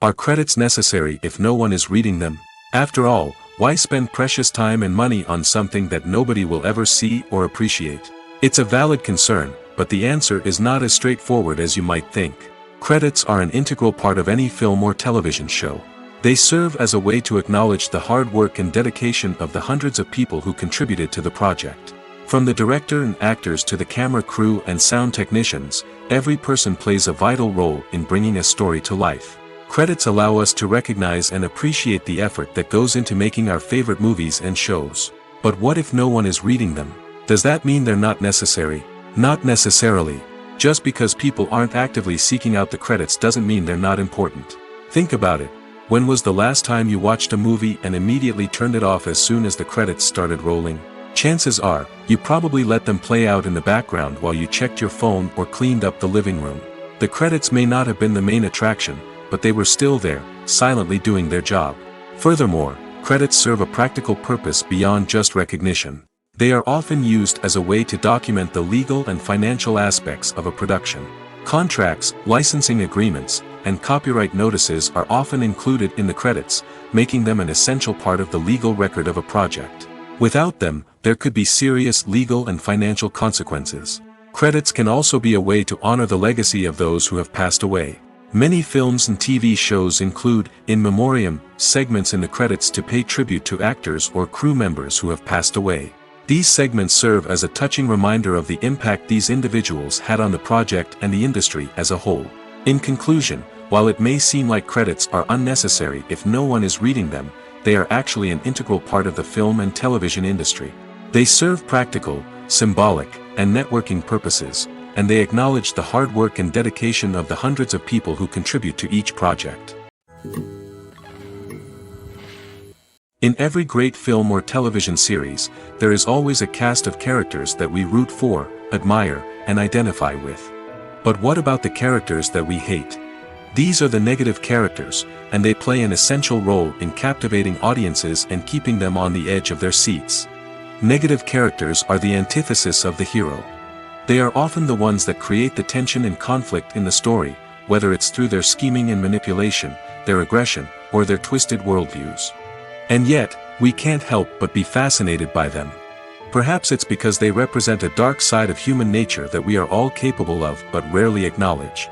Are credits necessary if no one is reading them? After all, why spend precious time and money on something that nobody will ever see or appreciate? It's a valid concern, but the answer is not as straightforward as you might think. Credits are an integral part of any film or television show. They serve as a way to acknowledge the hard work and dedication of the hundreds of people who contributed to the project. From the director and actors to the camera crew and sound technicians, every person plays a vital role in bringing a story to life. Credits allow us to recognize and appreciate the effort that goes into making our favorite movies and shows. But what if no one is reading them? Does that mean they're not necessary? Not necessarily. Just because people aren't actively seeking out the credits doesn't mean they're not important. Think about it. When was the last time you watched a movie and immediately turned it off as soon as the credits started rolling? Chances are, you probably let them play out in the background while you checked your phone or cleaned up the living room. The credits may not have been the main attraction, but they were still there, silently doing their job. Furthermore, credits serve a practical purpose beyond just recognition. They are often used as a way to document the legal and financial aspects of a production. Contracts, licensing agreements, and copyright notices are often included in the credits, making them an essential part of the legal record of a project. Without them, there could be serious legal and financial consequences. Credits can also be a way to honor the legacy of those who have passed away. Many films and TV shows include, in memoriam, segments in the credits to pay tribute to actors or crew members who have passed away. These segments serve as a touching reminder of the impact these individuals had on the project and the industry as a whole. In conclusion, while it may seem like credits are unnecessary if no one is reading them, they are actually an integral part of the film and television industry. They serve practical, symbolic, and networking purposes, and they acknowledge the hard work and dedication of the hundreds of people who contribute to each project. In every great film or television series, there is always a cast of characters that we root for, admire, and identify with. But what about the characters that we hate? These are the negative characters, and they play an essential role in captivating audiences and keeping them on the edge of their seats. Negative characters are the antithesis of the hero. They are often the ones that create the tension and conflict in the story, whether it's through their scheming and manipulation, their aggression, or their twisted worldviews. And yet, we can't help but be fascinated by them. Perhaps it's because they represent a dark side of human nature that we are all capable of but rarely acknowledge.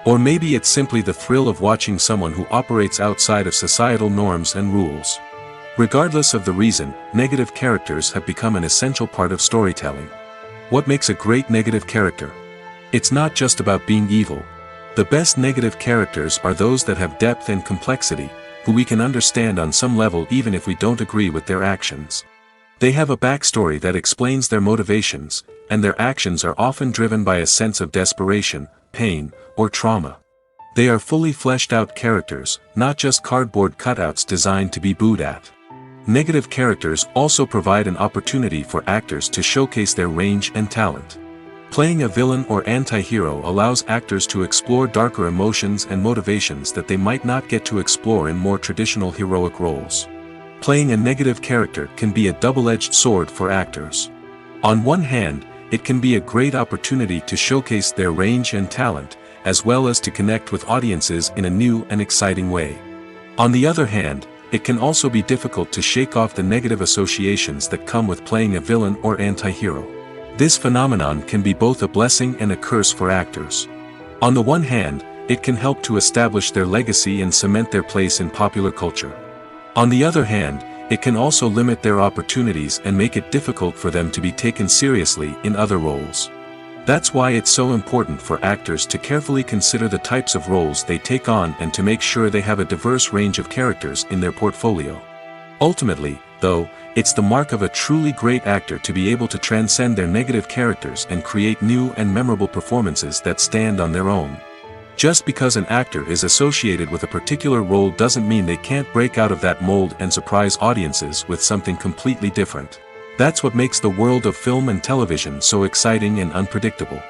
Or maybe it's simply the thrill of watching someone who operates outside of societal norms and rules. Regardless of the reason, negative characters have become an essential part of storytelling. What makes a great negative character? It's not just about being evil. The best negative characters are those that have depth and complexity, who we can understand on some level even if we don't agree with their actions. They have a backstory that explains their motivations, and their actions are often driven by a sense of desperation, pain, or trauma. They are fully fleshed out characters, not just cardboard cutouts designed to be booed at. Negative characters also provide an opportunity for actors to showcase their range and talent. Playing a villain or anti-hero allows actors to explore darker emotions and motivations that they might not get to explore in more traditional heroic roles. Playing a negative character can be a double-edged sword for actors. On one hand, it can be a great opportunity to showcase their range and talent, as well as to connect with audiences in a new and exciting way. On the other hand, it can also be difficult to shake off the negative associations that come with playing a villain or anti-hero. This phenomenon can be both a blessing and a curse for actors. On the one hand, it can help to establish their legacy and cement their place in popular culture. On the other hand, it can also limit their opportunities and make it difficult for them to be taken seriously in other roles. That's why it's so important for actors to carefully consider the types of roles they take on and to make sure they have a diverse range of characters in their portfolio. Ultimately, though, it's the mark of a truly great actor to be able to transcend their negative characters and create new and memorable performances that stand on their own. Just because an actor is associated with a particular role doesn't mean they can't break out of that mold and surprise audiences with something completely different. That's what makes the world of film and television so exciting and unpredictable.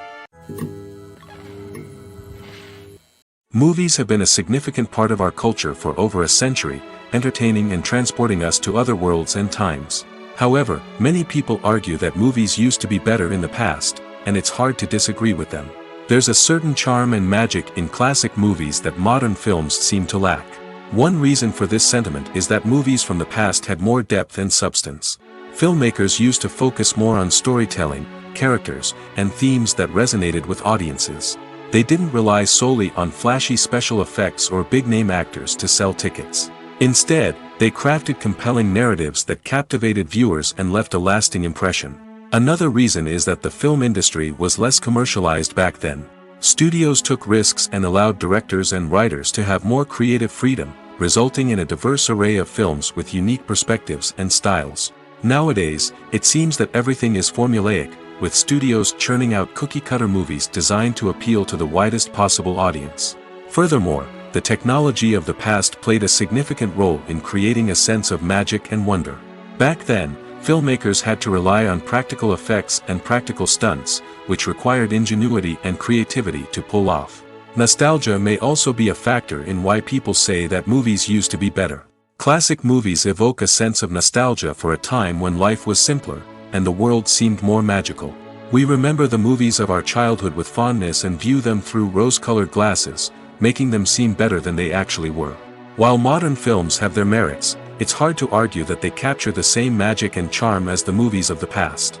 Movies have been a significant part of our culture for over a century, entertaining and transporting us to other worlds and times. However, many people argue that movies used to be better in the past, and it's hard to disagree with them. There's a certain charm and magic in classic movies that modern films seem to lack. One reason for this sentiment is that movies from the past had more depth and substance. Filmmakers used to focus more on storytelling, characters, and themes that resonated with audiences. They didn't rely solely on flashy special effects or big-name actors to sell tickets. Instead, they crafted compelling narratives that captivated viewers and left a lasting impression. Another reason is that the film industry was less commercialized back then. Studios took risks and allowed directors and writers to have more creative freedom, resulting in a diverse array of films with unique perspectives and styles. Nowadays, it seems that everything is formulaic, with studios churning out cookie-cutter movies designed to appeal to the widest possible audience. Furthermore, the technology of the past played a significant role in creating a sense of magic and wonder. Back then, filmmakers had to rely on practical effects and practical stunts, which required ingenuity and creativity to pull off. Nostalgia may also be a factor in why people say that movies used to be better. Classic movies evoke a sense of nostalgia for a time when life was simpler, and the world seemed more magical. We remember the movies of our childhood with fondness and view them through rose-colored glasses, making them seem better than they actually were. While modern films have their merits, it's hard to argue that they capture the same magic and charm as the movies of the past.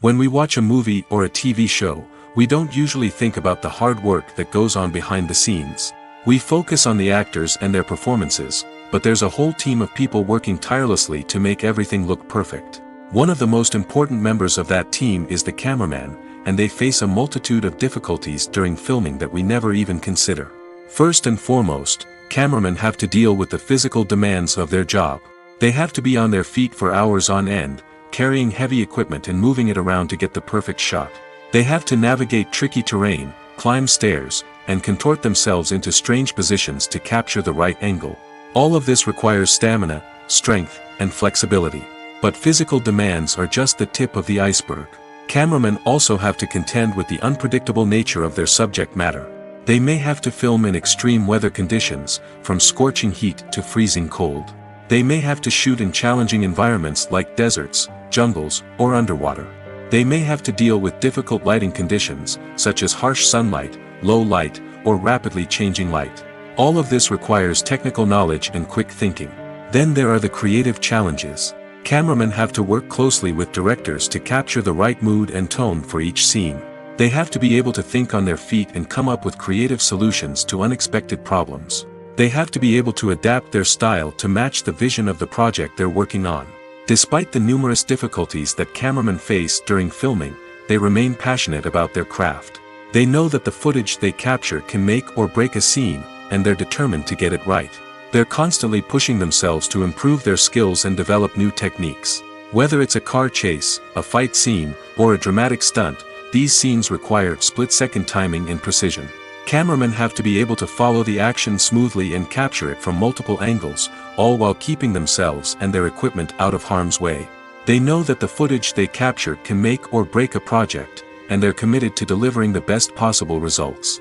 When we watch a movie or a TV show, we don't usually think about the hard work that goes on behind the scenes. We focus on the actors and their performances, but there's a whole team of people working tirelessly to make everything look perfect. One of the most important members of that team is the cameraman, and they face a multitude of difficulties during filming that we never even consider. First and foremost, cameramen have to deal with the physical demands of their job. They have to be on their feet for hours on end, carrying heavy equipment and moving it around to get the perfect shot. They have to navigate tricky terrain, climb stairs, and contort themselves into strange positions to capture the right angle. All of this requires stamina, strength, and flexibility. But physical demands are just the tip of the iceberg. Cameramen also have to contend with the unpredictable nature of their subject matter. They may have to film in extreme weather conditions, from scorching heat to freezing cold. They may have to shoot in challenging environments like deserts, jungles, or underwater. They may have to deal with difficult lighting conditions, such as harsh sunlight, low light, or rapidly changing light. All of this requires technical knowledge and quick thinking. Then there are the creative challenges. Cameramen have to work closely with directors to capture the right mood and tone for each scene. They have to be able to think on their feet and come up with creative solutions to unexpected problems. They have to be able to adapt their style to match the vision of the project they're working on. Despite the numerous difficulties that cameramen face during filming, they remain passionate about their craft. They know that the footage they capture can make or break a scene, and they're determined to get it right. They're constantly pushing themselves to improve their skills and develop new techniques. Whether it's a car chase, a fight scene, or a dramatic stunt, these scenes require split-second timing and precision. Cameramen have to be able to follow the action smoothly and capture it from multiple angles, all while keeping themselves and their equipment out of harm's way. They know that the footage they capture can make or break a project, and they're committed to delivering the best possible results.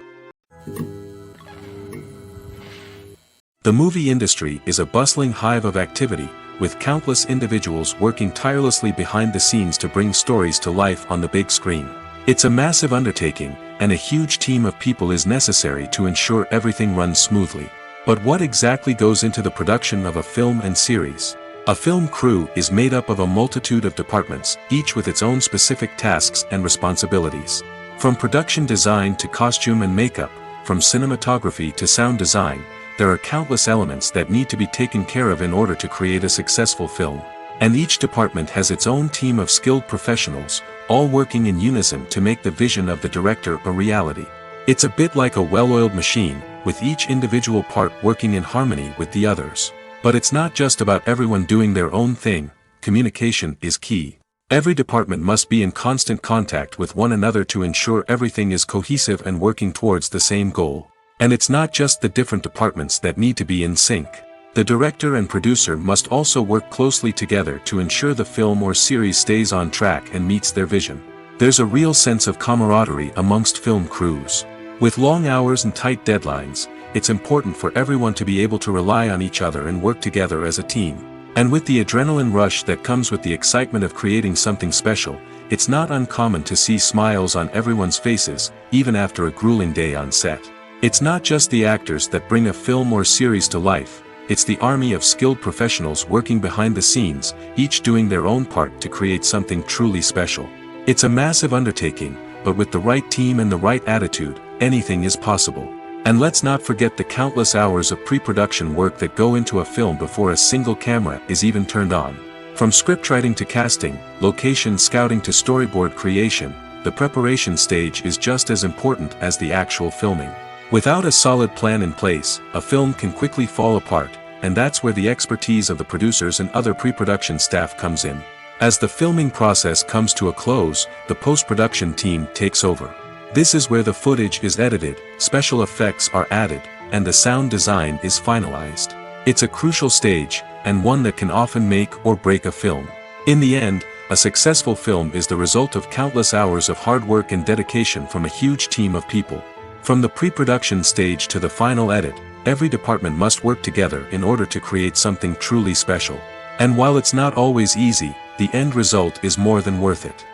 The movie industry is a bustling hive of activity, with countless individuals working tirelessly behind the scenes to bring stories to life on the big screen. It's a massive undertaking, and a huge team of people is necessary to ensure everything runs smoothly. But what exactly goes into the production of a film and series? A film crew is made up of a multitude of departments, each with its own specific tasks and responsibilities. From production design to costume and makeup, from cinematography to sound design, there are countless elements that need to be taken care of in order to create a successful film. And each department has its own team of skilled professionals, all working in unison to make the vision of the director a reality. It's a bit like a well-oiled machine, with each individual part working in harmony with the others. But it's not just about everyone doing their own thing, communication is key. Every department must be in constant contact with one another to ensure everything is cohesive and working towards the same goal. And it's not just the different departments that need to be in sync. The director and producer must also work closely together to ensure the film or series stays on track and meets their vision. There's a real sense of camaraderie amongst film crews. With long hours and tight deadlines, it's important for everyone to be able to rely on each other and work together as a team. And with the adrenaline rush that comes with the excitement of creating something special, it's not uncommon to see smiles on everyone's faces, even after a grueling day on set. It's not just the actors that bring a film or series to life, it's the army of skilled professionals working behind the scenes, each doing their own part to create something truly special. It's a massive undertaking, but with the right team and the right attitude, anything is possible. And let's not forget the countless hours of pre-production work that go into a film before a single camera is even turned on. From scriptwriting to casting, location scouting to storyboard creation, the preparation stage is just as important as the actual filming. Without a solid plan in place, a film can quickly fall apart, and that's where the expertise of the producers and other pre-production staff comes in. As the filming process comes to a close, the post-production team takes over. This is where the footage is edited, special effects are added, and the sound design is finalized. It's a crucial stage, and one that can often make or break a film. In the end, a successful film is the result of countless hours of hard work and dedication from a huge team of people. From the pre-production stage to the final edit, every department must work together in order to create something truly special. And while it's not always easy, the end result is more than worth it.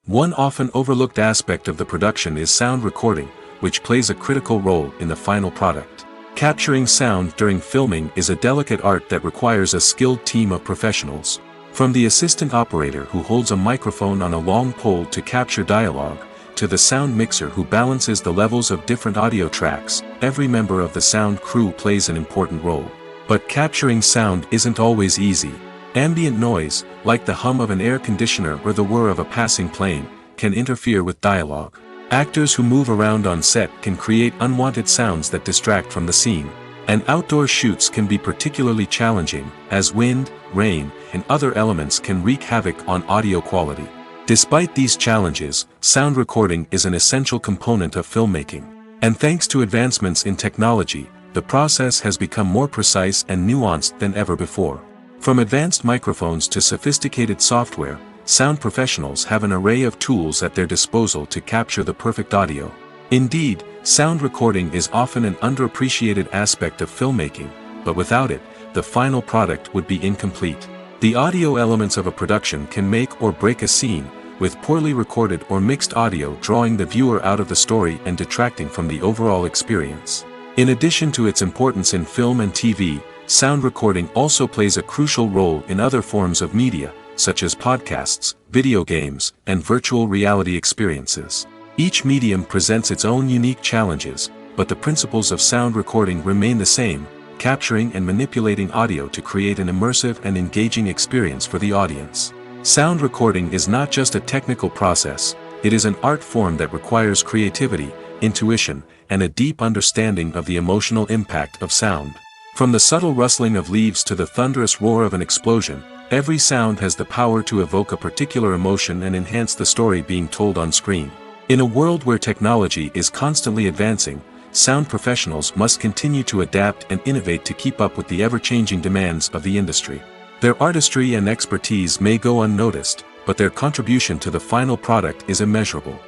One often overlooked aspect of the production is sound recording, which plays a critical role in the final product. Capturing sound during filming is a delicate art that requires a skilled team of professionals. From the assistant operator who holds a microphone on a long pole to capture dialogue, to the sound mixer who balances the levels of different audio tracks, every member of the sound crew plays an important role. But capturing sound isn't always easy. Ambient noise, like the hum of an air conditioner or the whir of a passing plane, can interfere with dialogue. Actors who move around on set can create unwanted sounds that distract from the scene. And outdoor shoots can be particularly challenging, as wind, rain, and other elements can wreak havoc on audio quality. Despite these challenges, sound recording is an essential component of filmmaking. And thanks to advancements in technology, the process has become more precise and nuanced than ever before. From advanced microphones to sophisticated software, sound professionals have an array of tools at their disposal to capture the perfect audio. Indeed, sound recording is often an underappreciated aspect of filmmaking, but without it, the final product would be incomplete. The audio elements of a production can make or break a scene, with poorly recorded or mixed audio drawing the viewer out of the story and detracting from the overall experience. In addition to its importance in film and TV, sound recording also plays a crucial role in other forms of media, such as podcasts, video games, and virtual reality experiences. Each medium presents its own unique challenges, but the principles of sound recording remain the same, capturing and manipulating audio to create an immersive and engaging experience for the audience. Sound recording is not just a technical process, it is an art form that requires creativity, intuition, and a deep understanding of the emotional impact of sound. From the subtle rustling of leaves to the thunderous roar of an explosion, every sound has the power to evoke a particular emotion and enhance the story being told on screen. In a world where technology is constantly advancing, sound professionals must continue to adapt and innovate to keep up with the ever-changing demands of the industry. Their artistry and expertise may go unnoticed, but their contribution to the final product is immeasurable.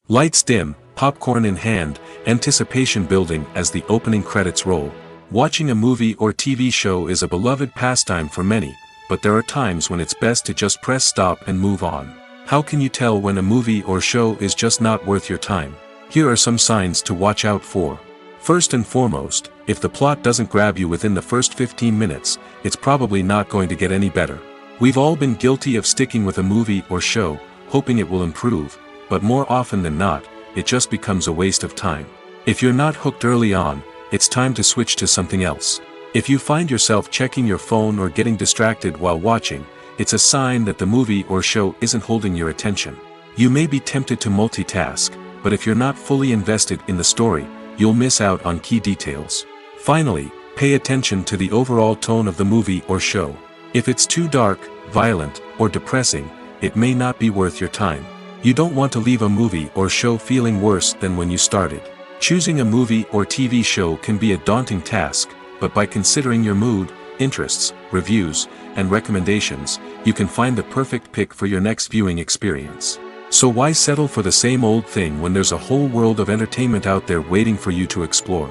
Lights dim, popcorn in hand, anticipation building as the opening credits roll. Watching a movie or TV show is a beloved pastime for many, but there are times when it's best to just press stop and move on. How can you tell when a movie or show is just not worth your time? Here are some signs to watch out for. First and foremost, if the plot doesn't grab you within the first 15 minutes, it's probably not going to get any better. We've all been guilty of sticking with a movie or show, hoping it will improve, but more often than not, it just becomes a waste of time. If you're not hooked early on, it's time to switch to something else. If you find yourself checking your phone or getting distracted while watching, it's a sign that the movie or show isn't holding your attention. You may be tempted to multitask, but if you're not fully invested in the story, you'll miss out on key details. Finally, pay attention to the overall tone of the movie or show. If it's too dark, violent, or depressing, it may not be worth your time. You don't want to leave a movie or show feeling worse than when you started. Choosing a movie or TV show can be a daunting task, but by considering your mood, interests, reviews, and recommendations, you can find the perfect pick for your next viewing experience. So why settle for the same old thing when there's a whole world of entertainment out there waiting for you to explore?